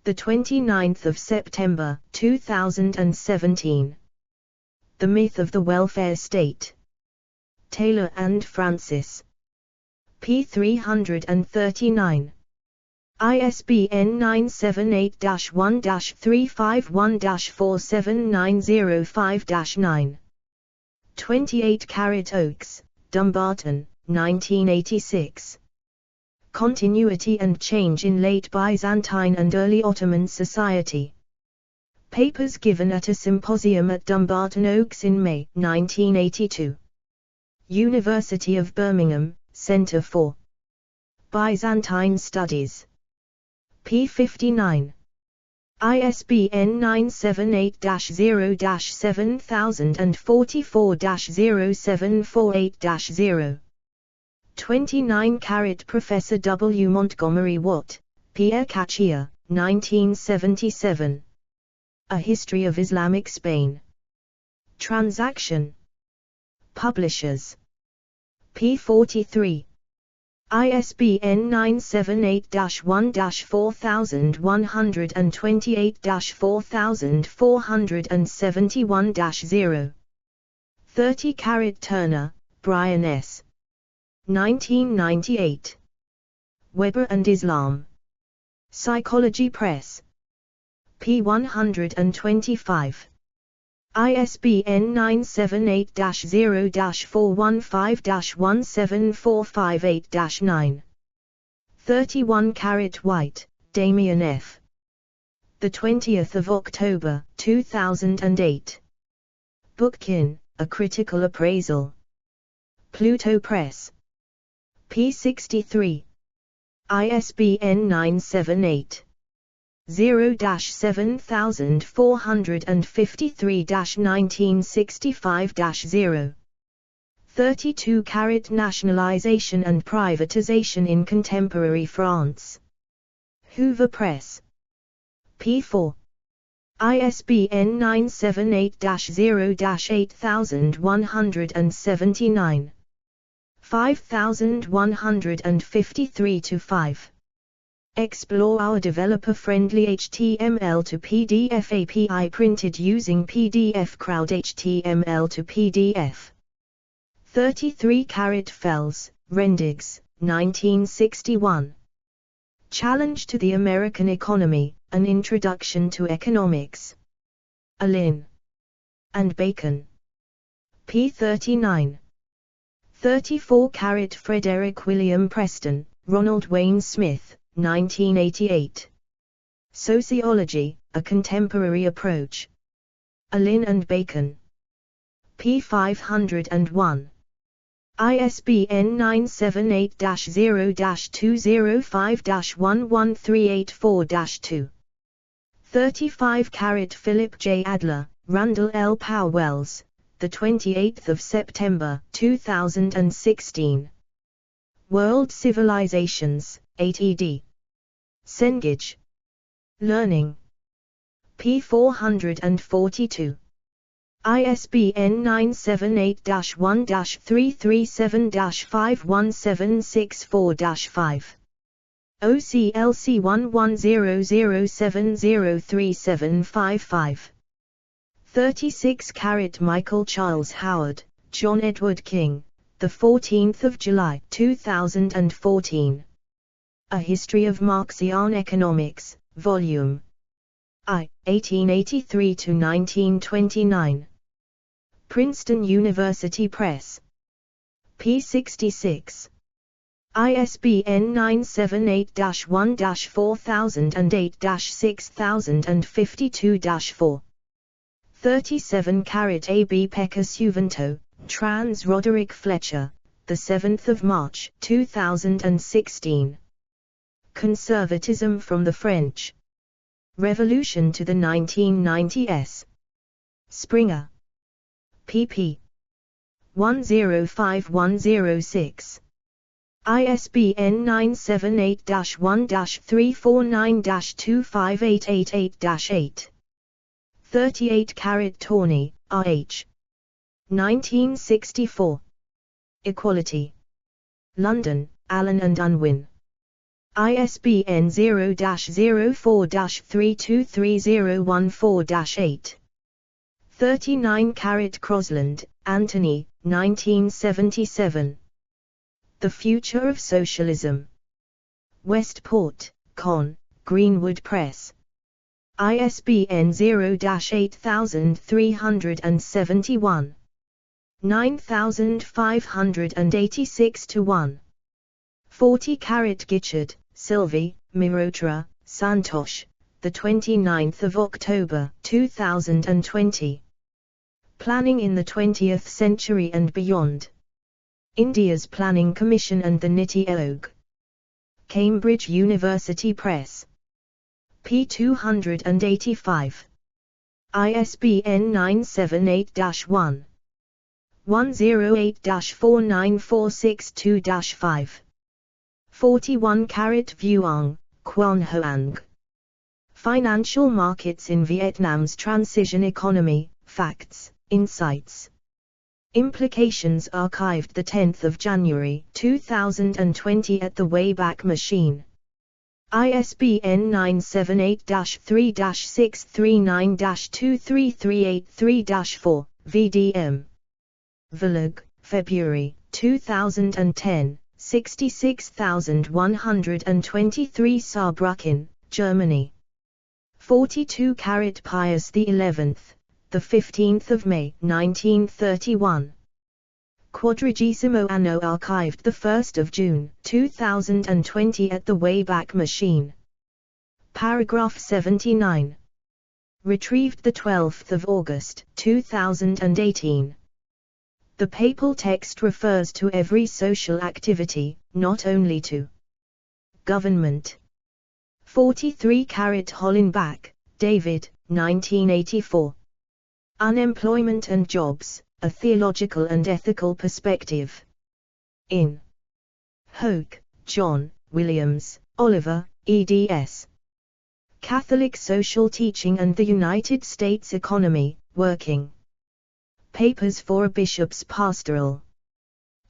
The 29th of September, 2017. The Myth of the Welfare State. Taylor and Francis. p. 339. ISBN 978-1-351-47905-9. 28 Oakes, Dumbarton, 1986. Continuity and Change in Late Byzantine and Early Ottoman Society. Papers given at a symposium at Dumbarton Oaks in May 1982. University of Birmingham, Centre for Byzantine Studies. p. 59. ISBN 978-0-7044-0748-0. 29 Professor W. Montgomery Watt, Pierre Cachia, 1977. A History of Islamic Spain. Transaction. Publishers. p. 43. ISBN 978-1-4128-4471-0. 30 Turner, Brian S. 1998. Weber and Islam. Psychology Press. p. 125. ISBN 978-0-415-17458-9. 31 White, Damien F. The 20th of October, 2008. Bookkin, A Critical Appraisal. Pluto Press. p. 63. ISBN 978. 0-7453-1965-0. 32 Nationalization and Privatization in Contemporary France. Hoover Press. p. 4. ISBN 978-0-8179. 5153-5. Explore our developer-friendly HTML to PDF API printed using PDF Crowd HTML to PDF. 33 Fells, Rendigs, 1961. Challenge to the American Economy, An Introduction to Economics. Allin and Bacon. p. 39. 34 Frederick William Preston, Ronald Wayne Smith, 1988. Sociology, A Contemporary Approach. Allin and Bacon. p. 501. ISBN 978-0-205-11384-2. 35 Philip J. Adler, Randall L. Powells, the 28th of September, 2016. World Civilizations, 8 ed. Cengage. Learning. p. 442. ISBN 978-1-337-51764-5. OCLC 1100703755. 36 Michael Charles Howard, John Edward King, the 14th of July, 2014. A History of Marxian Economics, Volume I, 1883 to 1929. Princeton University Press. p. 66. ISBN 978-1-4008-6052-4. 37 A. B. Pekka Suvanto, Trans Roderick Fletcher, the 7th of March, 2016. Conservatism from the French Revolution to the 1990s. Springer. pp. 105106. ISBN 978-1-349-25888-8. 38 Tawney, R.H. 1964. Equality. London, Allen and Unwin. ISBN 0-04-323014-8. 39 Crosland, Anthony, 1977. The Future of Socialism. Westport, Con, Greenwood Press. ISBN 0-8371. 9586-1. 40 Gichard, Sylvie, Mirotra, Santosh, the 29th of October, 2020. Planning in the 20th Century and Beyond. India's Planning Commission and the Niti Aayog. Cambridge University Press. p. 285. ISBN 978-1. 108-49462-5. 41 Vuong, Quan Hoang. Financial Markets in Vietnam's Transition Economy, Facts, Insights. Implications archived 10 January 2020 at the Wayback Machine. ISBN 978-3-639-23383-4, VDM. Vlog, February 2010, 66123 Saarbrücken, Germany. 42 Pius XI, the 15th of May 1931. Quadragesimo anno archived the 1st of June 2020 at the Wayback Machine. Paragraph 79. Retrieved the 12th of August 2018. The papal text refers to every social activity, not only to government. 43 Hollenbach, David, 1984. Unemployment and Jobs, A Theological and Ethical Perspective. In Hoke, John, Williams, Oliver, eds. Catholic Social Teaching and the United States Economy, Working. Papers for a Bishop's Pastoral.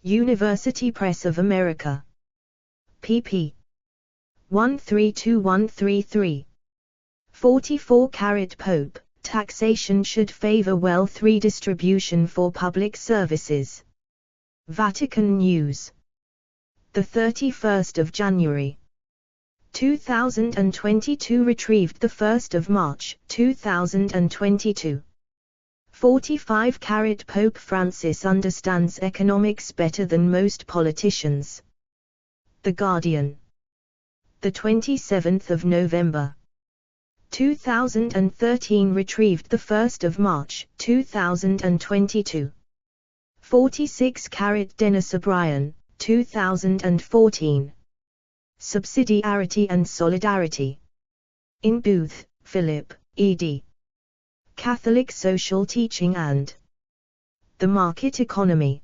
University Press of America. pp. 132133. 44 Pope, taxation should favor wealth redistribution for public services. Vatican News. The 31st of January 2022. Retrieved the 1st of March 2022. 45 Pope Francis understands economics better than most politicians. The Guardian. The 27th of November 2013. Retrieved the 1st of March 2022. 46 Dennis O'Brien, 2014. Subsidiarity and Solidarity. In Booth, Philip, ed. Catholic Social Teaching and the Market Economy.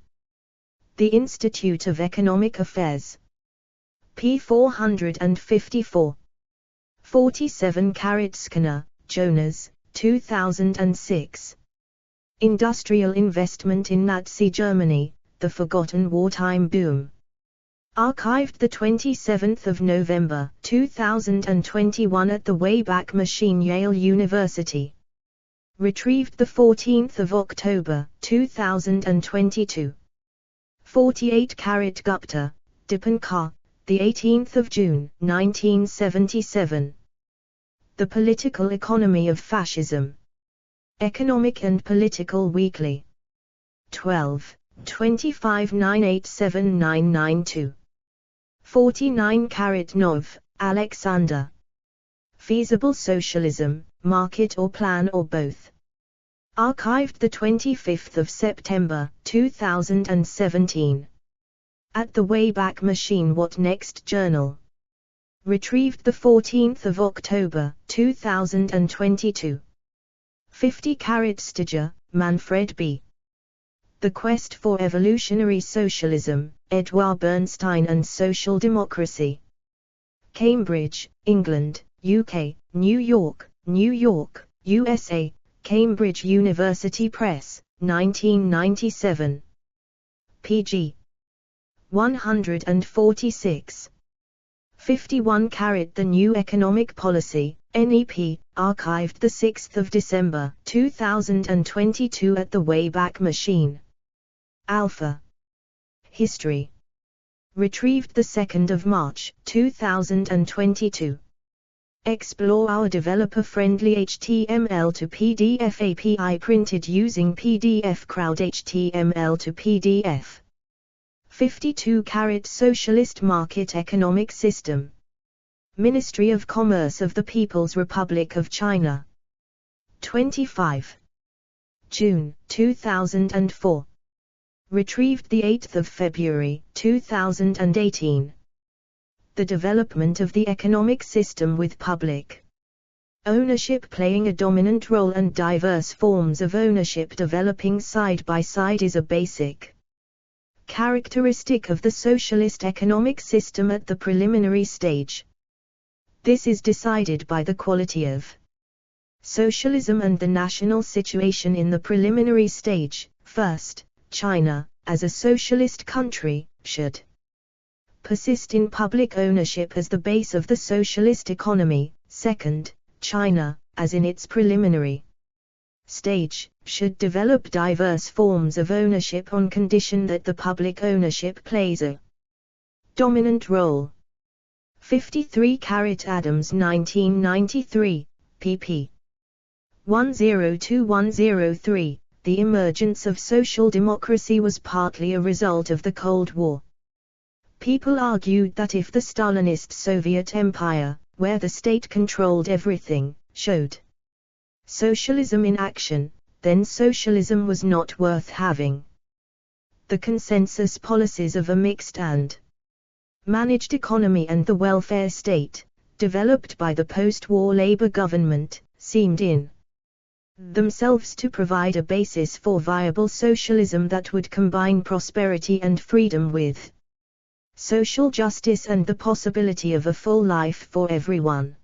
The Institute of Economic Affairs. p. 454. 47 Skinner, Jonas, 2006. Industrial Investment in Nazi Germany, The Forgotten Wartime Boom. Archived the 27th of November 2021 at the Wayback Machine, Yale University. Retrieved the 14th of October 2022. 48 Gupta, Dipankar, the 18th of June 1977. The Political Economy of Fascism. Economic and Political Weekly. 12, 25 987992. 49 Nov, Alexander. Feasible Socialism, Market or Plan or Both. Archived the 25th of September 2017. At the Wayback Machine, What Next Journal. Retrieved the 14th of October 2022. 50 Stager, Manfred B. The Quest for Evolutionary Socialism, Edouard Bernstein and Social Democracy. Cambridge, England, UK, New York, USA, Cambridge University Press, 1997. pg. 146. 51 The New Economic Policy, NEP, archived the 6th of December 2022 at the Wayback Machine. Alpha. History. Retrieved the 2nd of March 2022. Explore our developer-friendly HTML to PDF API printed using PDF Crowd HTML to PDF. 52 Socialist Market Economic System. Ministry of Commerce of the People's Republic of China. 25 June 2004. Retrieved the 8th of February 2018. The development of the economic system with public ownership playing a dominant role and diverse forms of ownership developing side by side is a basic characteristic of the socialist economic system at the preliminary stage. This is decided by the quality of socialism and the national situation in the preliminary stage. First, China, as a socialist country, should persist in public ownership as the base of the socialist economy. Second, China, as in its preliminary stage, should develop diverse forms of ownership on condition that the public ownership plays a dominant role. 53 Adams 1993, pp. 102-103, the emergence of social democracy was partly a result of the Cold War. People argued that if the Stalinist Soviet Empire, where the state controlled everything, showed socialism in action, then socialism was not worth having. The consensus policies of a mixed and managed economy and the welfare state, developed by the post-war Labour government, seemed in themselves to provide a basis for viable socialism that would combine prosperity and freedom with social justice and the possibility of a full life for everyone.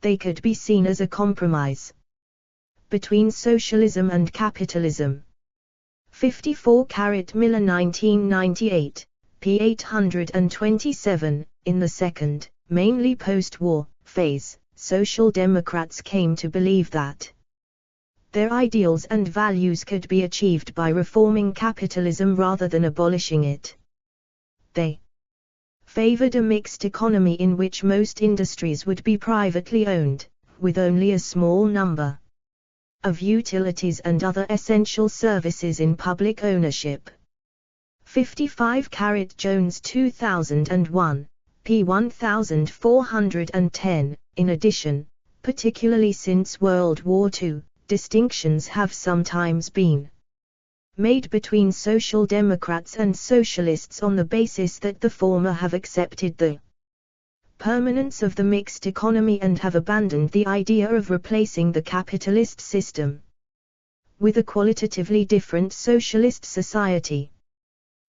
They could be seen as a compromise between socialism and capitalism. 54 Miller 1998, p. 827, in the second, mainly post-war, phase, Social Democrats came to believe that their ideals and values could be achieved by reforming capitalism rather than abolishing it. They favored a mixed economy in which most industries would be privately owned, with only a small number of utilities and other essential services in public ownership. 55 Jones 2001, p. 1410. In addition, particularly since World War II, distinctions have sometimes been made between social democrats and socialists on the basis that the former have accepted the permanence of the mixed economy and have abandoned the idea of replacing the capitalist system with a qualitatively different socialist society.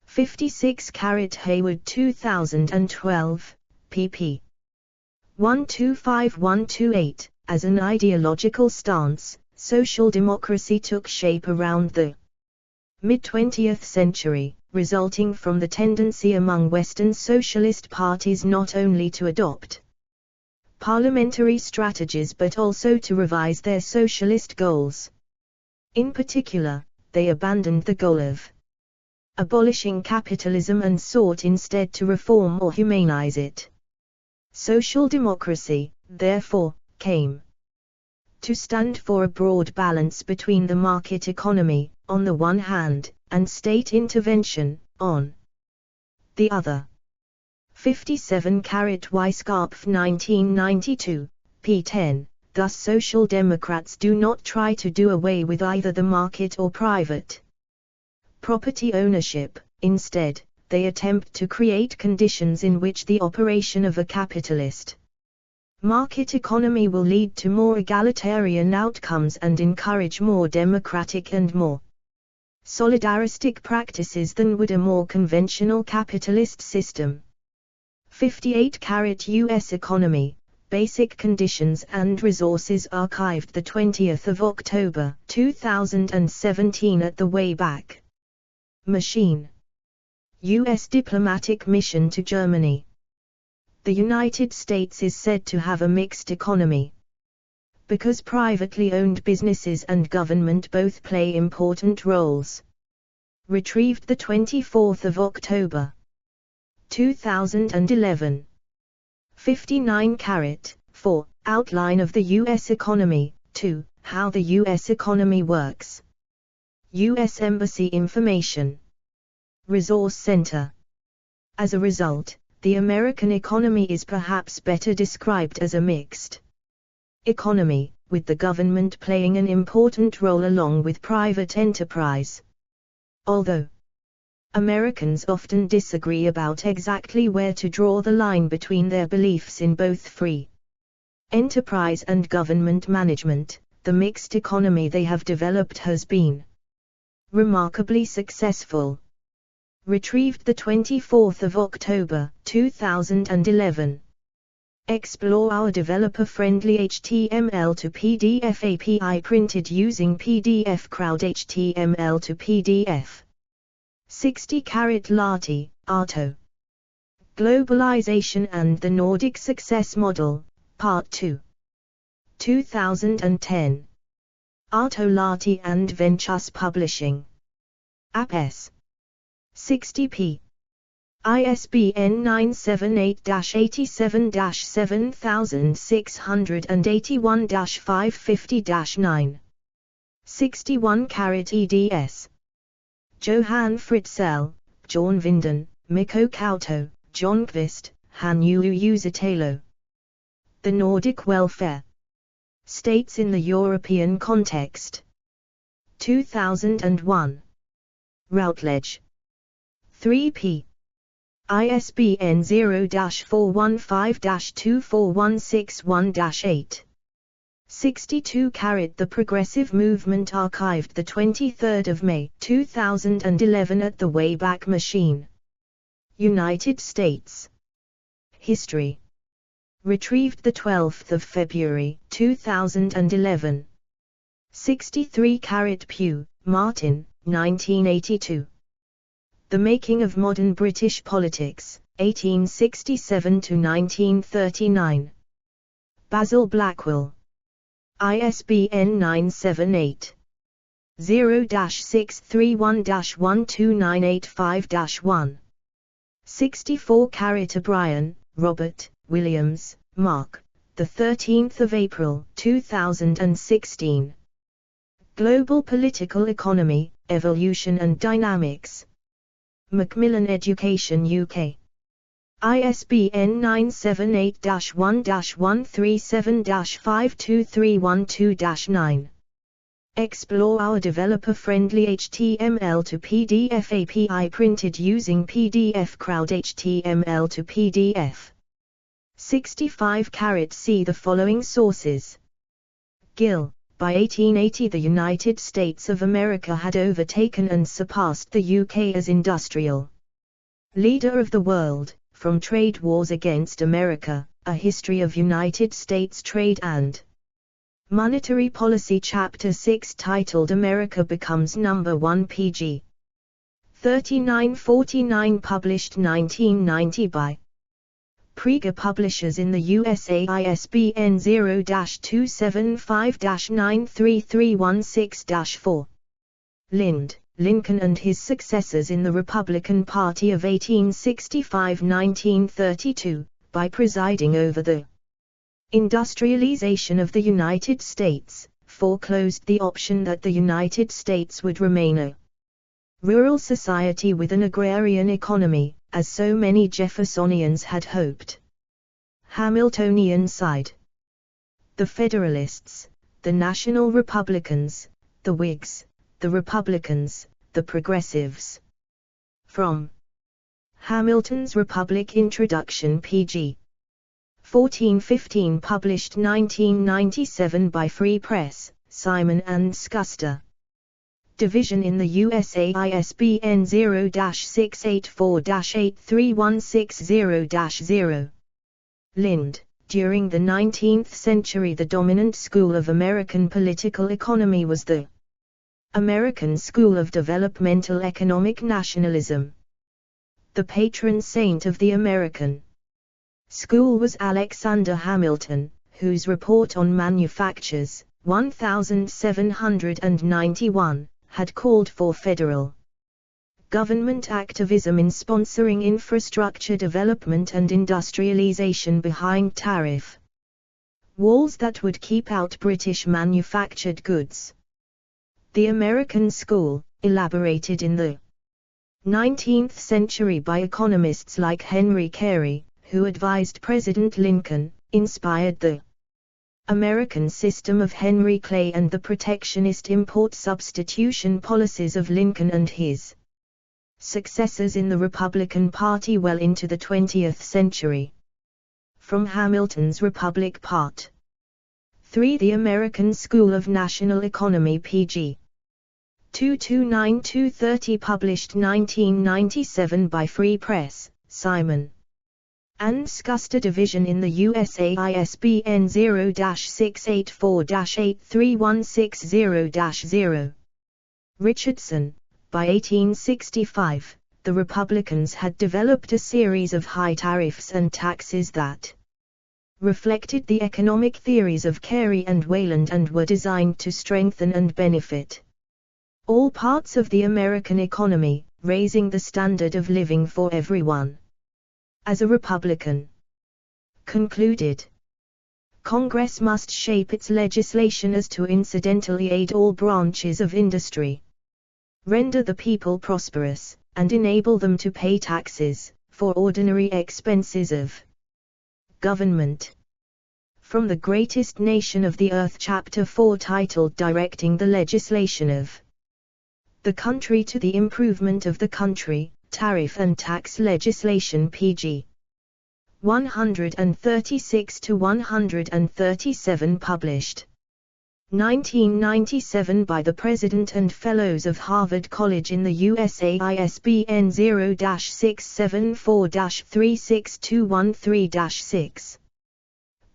56 Hayward 2012, pp. 125-128. As an ideological stance, social democracy took shape around the mid-20th century, resulting from the tendency among Western socialist parties not only to adopt parliamentary strategies but also to revise their socialist goals. In particular, they abandoned the goal of abolishing capitalism and sought instead to reform or humanize it. Social democracy, therefore, came to stand for a broad balance between the market economy, on the one hand, and state intervention, on the other. 57 Weiskarpf 1992, p. 10. Thus Social Democrats do not try to do away with either the market or private property ownership. Instead, they attempt to create conditions in which the operation of a capitalist market economy will lead to more egalitarian outcomes and encourage more democratic and more solidaristic practices than would a more conventional capitalist system. 58 U.S. Economy, Basic Conditions and Resources, archived 20 October 2017 at the Wayback Machine. U.S. Diplomatic Mission to Germany. The United States is said to have a mixed economy because privately owned businesses and government both play important roles. Retrieved 24 October 2011. 59 4. Outline of the U.S. economy. 2. How the U.S. economy works. U.S. Embassy Information Resource Center. As a result, the American economy is perhaps better described as a mixed economy, with the government playing an important role along with private enterprise. Although Americans often disagree about exactly where to draw the line between their beliefs in both free enterprise and government management, the mixed economy they have developed has been remarkably successful. Retrieved 24 October 2011. Explore our developer-friendly HTML to PDF API printed using PDF Crowd HTML to PDF. 60 Lati, Arto. Globalization and the Nordic Success Model, Part 2. 2010. Arto Lati and Ventus Publishing. App S. 60p. ISBN 978-87-7681-550-9. 61 eds. Johan Fritzell, Bjorn Vinden, Mikko Kauto, John Qvist, Hannu Uusitalo. The Nordic Welfare States in the European Context. 2001. Routledge. 3p. ISBN 0-415-24161-8. 62 The Progressive Movement archived 23 May 2011 at the Wayback Machine. United States. History. Retrieved 12 February 2011. 63 Pugh, Martin, 1982. The Making of Modern British Politics, 1867–1939. Basil Blackwell. ISBN 978-0-631-12985-1. 64 O'Brien, Robert, Williams, Mark. 13 April 2016. Global Political Economy, Evolution and Dynamics. Macmillan Education UK. ISBN 978-1-137-52312-9. Explore our developer-friendly HTML to PDF API printed using PDF Crowd HTML to PDF. 65 See the following sources. Gill. By 1880 the United States of America had overtaken and surpassed the UK as industrial leader of the world. From Trade Wars Against America, A History of United States Trade and Monetary Policy Chapter 6 titled America Becomes Number 1 pg. 3949 published 1990 by Praeger Publishers in the USA. ISBN 0-275-93316-4. Lind, Lincoln and his successors in the Republican Party of 1865–1932, by presiding over the industrialization of the United States, foreclosed the option that the United States would remain a rural society with an agrarian economy, as so many Jeffersonians had hoped. Hamiltonian side. The Federalists, the National Republicans, the Whigs, the Republicans, the Progressives. From Hamilton's Republic Introduction pg. 1415 published 1997 by Free Press, Simon and Schuster. Division in the USA. ISBN 0-684-83160-0. Lind. During the 19th century the dominant school of American political economy was the American School of Developmental Economic Nationalism. The patron saint of the American school was Alexander Hamilton, whose report on manufactures, 1791, had called for federal government activism in sponsoring infrastructure development and industrialization behind tariff walls that would keep out British manufactured goods. The American School, elaborated in the 19th century by economists like Henry Carey, who advised President Lincoln, inspired the American system of Henry Clay and the protectionist import substitution policies of Lincoln and his successors in the Republican Party well into the 20th century. From Hamilton's Republic Part 3 The American School of National Economy pg. 229-230 published 1997 by Free Press, Simon and Schuster Division in the USA. ISBN 0-684-83160-0. Richardson. By 1865, the Republicans had developed a series of high tariffs and taxes that reflected the economic theories of Carey and Wayland and were designed to strengthen and benefit all parts of the American economy, raising the standard of living for everyone. As a Republican, concluded, Congress must shape its legislation as to incidentally aid all branches of industry, render the people prosperous, and enable them to pay taxes for ordinary expenses of government. From the Greatest Nation of the Earth, Chapter 4, titled Directing the Legislation of the Country to the Improvement of the Country, Tariff and Tax Legislation, pg. 136 to 137, published 1997 by the President and Fellows of Harvard College in the USA, ISBN 0-674-36213-6.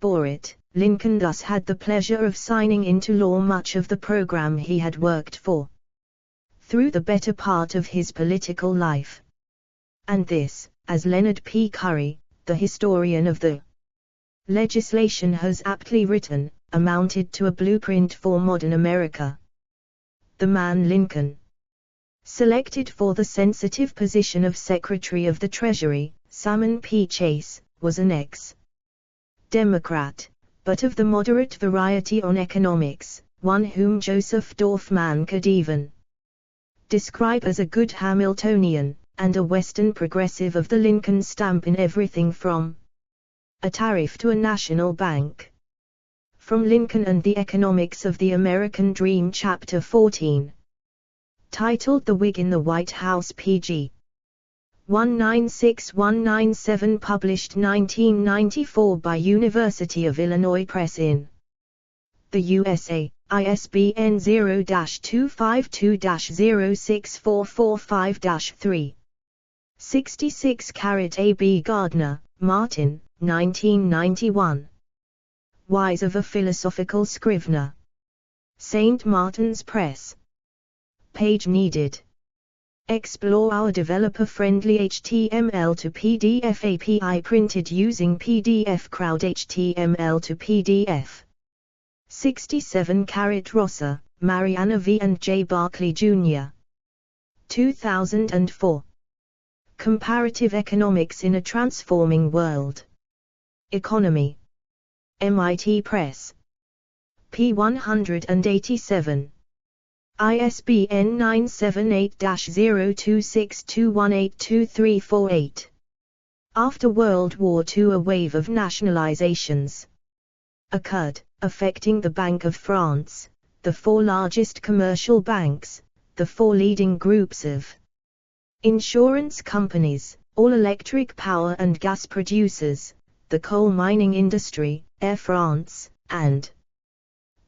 Bore it, Lincoln thus had the pleasure of signing into law much of the program he had worked for through the better part of his political life. And this, as Leonard P. Curry, the historian of the legislation, has aptly written, amounted to a blueprint for modern America. The man Lincoln selected for the sensitive position of Secretary of the Treasury, Salmon P. Chase, was an ex-Democrat, but of the moderate variety on economics, one whom Joseph Dorfman could even describe as a good Hamiltonian, and a Western progressive of the Lincoln stamp in everything from a tariff to a national bank. From Lincoln and the Economics of the American Dream, Chapter 14, titled The Whig in the White House, pg. 196197, published 1994 by University of Illinois Press in the USA, ISBN 0-252-06445-3. 66 A. B. Gardner, Martin, 1991. Whys of a Philosophical Scrivener. St. Martin's Press. Page needed. Explore our developer-friendly HTML to PDF API, printed using PDF Crowd HTML to PDF. 67 Rosser, Mariana V. and J. Barkley, Jr. 2004. Comparative Economics in a Transforming World. Economy. MIT Press. p. 187. ISBN 978-0262182348. After World War II, a wave of nationalizations occurred, affecting the Bank of France, the four largest commercial banks, the four leading groups of insurance companies, all electric power and gas producers, the coal mining industry, Air France, and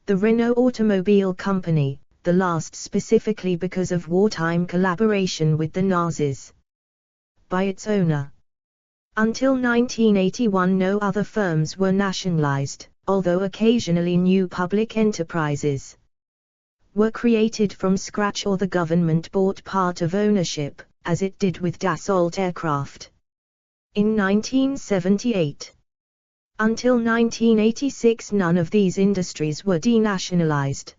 the Renault Automobile Company, the last specifically because of wartime collaboration with the Nazis by its owner. Until 1981 no other firms were nationalized, although occasionally new public enterprises were created from scratch or the government bought part of ownership, as it did with Dassault Aircraft in 1978. Until 1986 none of these industries were denationalized.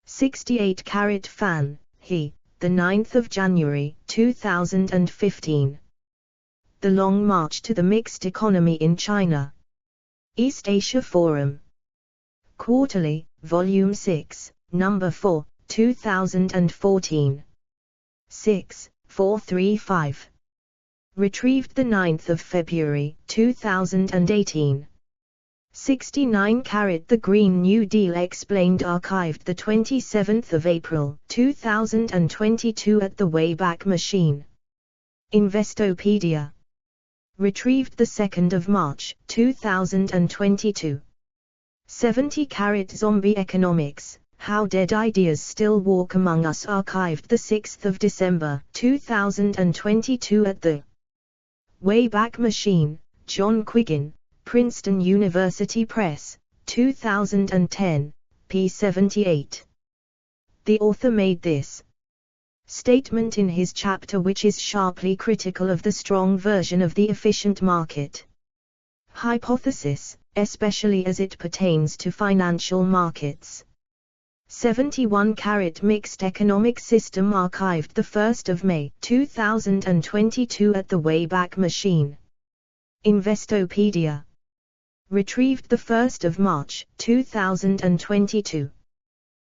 68 Fan, he, the 9th of January, 2015. The Long March to the Mixed Economy in China. East Asia Forum. Quarterly, Volume 6, Number 4, 2014. 6, 435. Retrieved 9 February, 2018. 69 The Green New Deal Explained, archived 27 April, 2022 at the Wayback Machine. Investopedia. Retrieved 2 March, 2022. 70 Zombie Economics, How Dead Ideas Still Walk Among Us, archived 6 December, 2022 at the Wayback Machine, John Quiggin, Princeton University Press, 2010, p. 78. The author made this statement in his chapter, which is sharply critical of the strong version of the efficient market hypothesis, especially as it pertains to financial markets. 71 Mixed Economic System archived 1 May 2022 at the Wayback Machine. Investopedia. Retrieved 1 March 2022.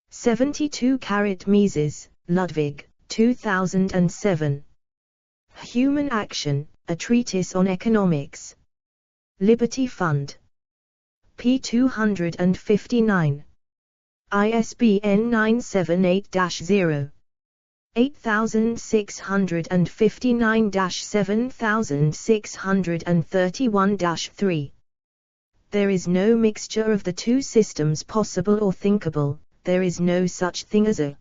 72 Mises, Ludwig, 2007. Human Action, A Treatise on Economics. Liberty Fund. p. 259. ISBN 978-0. 8659-7631-3. There is no mixture of the two systems possible or thinkable. There is no such thing as a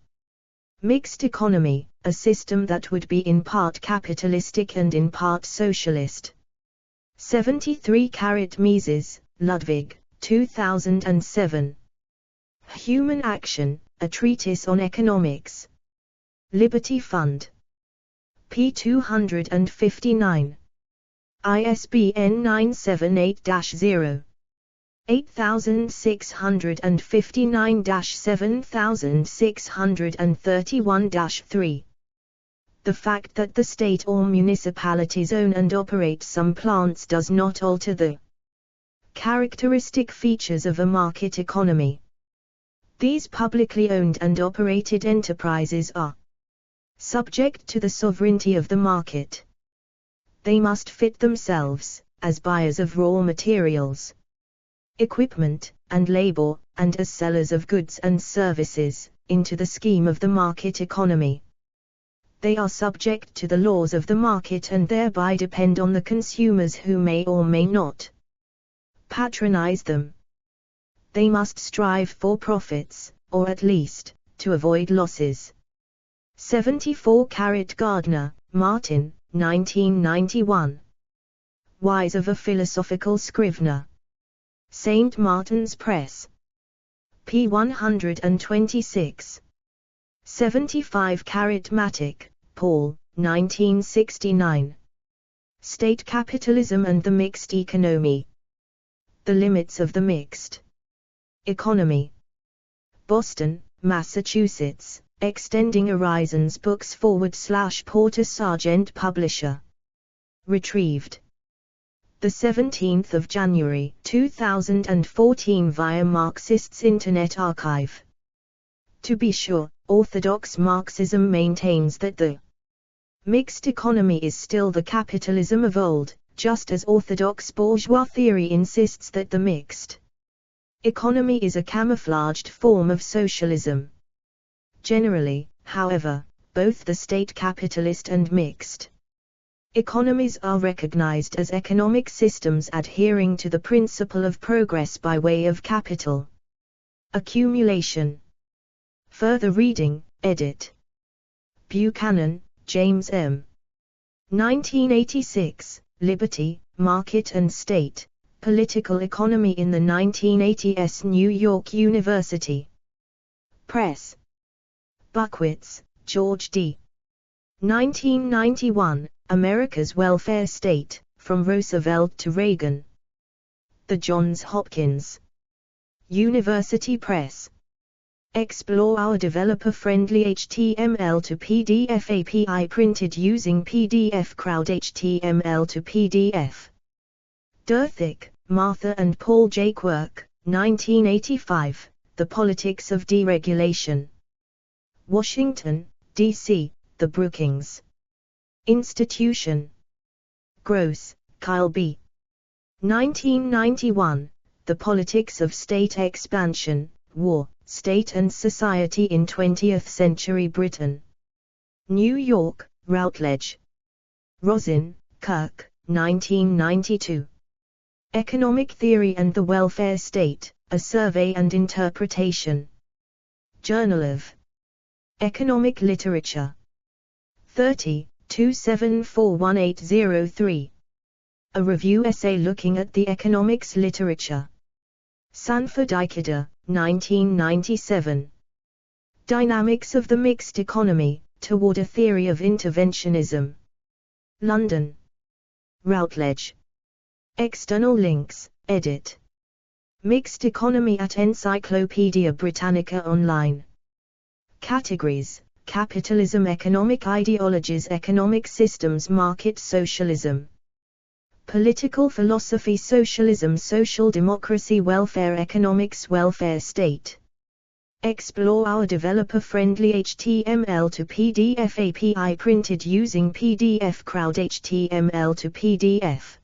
mixed economy, a system that would be in part capitalistic and in part socialist. 73 Mises, Ludwig, 2007. Human Action, A Treatise on Economics. Liberty Fund. p. 259. ISBN 978-0. 8659-7631-3. The fact that the state or municipalities own and operate some plants does not alter the characteristic features of a market economy. These publicly owned and operated enterprises are subject to the sovereignty of the market. They must fit themselves, as buyers of raw materials, equipment, and labor, and as sellers of goods and services, into the scheme of the market economy. They are subject to the laws of the market and thereby depend on the consumers who may or may not patronize them. They must strive for profits, or at least, to avoid losses. 74 Gardner, Martin, 1991. Whys of a Philosophical Scrivener. St. Martin's Press. p. 126. 75 Matic, Paul, 1969. State Capitalism and the Mixed Economy. The Limits of the Mixed Economy. Boston, Massachusetts, Extending Horizons Books / Porter Sargent Publisher. Retrieved 17 January 2014 via Marxists Internet Archive. To be sure, orthodox Marxism maintains that the mixed economy is still the capitalism of old, just as orthodox bourgeois theory insists that the mixed economy is a camouflaged form of socialism. Generally, however, both the state capitalist and mixed economies are recognized as economic systems adhering to the principle of progress by way of capital accumulation. Further reading, edit. Buchanan, James M. 1986, Liberty, Market and State, Political Economy in the 1980s New York University Press. Buckwitz, George D. 1991, America's Welfare State, From Roosevelt to Reagan. The Johns Hopkins University Press. Explore our developer-friendly HTML to PDF API printed using PDF Crowd HTML to PDF. Derthick, Martha and Paul J. Quirk, 1985, The Politics of Deregulation. Washington, D.C., The Brookings Institution. Gross, Kyle B. 1991, The Politics of State Expansion, War, State and Society in 20th Century Britain. New York, Routledge. Rosin, Kirk, 1992. Economic Theory and the Welfare State, A Survey and Interpretation. Journal of Economic Literature. 30-2741-803. A review essay looking at the economics literature. Sanford Ikeda, 1997. Dynamics of the Mixed Economy, Toward a Theory of Interventionism. London. Routledge. External links, edit. Mixed Economy at Encyclopaedia Britannica Online. Categories: capitalism, economic ideologies, economic systems, market socialism. Political philosophy, socialism, social democracy, welfare economics, welfare state. Explore our developer-friendly HTML to PDF API printed using PDF Crowd HTML to PDF.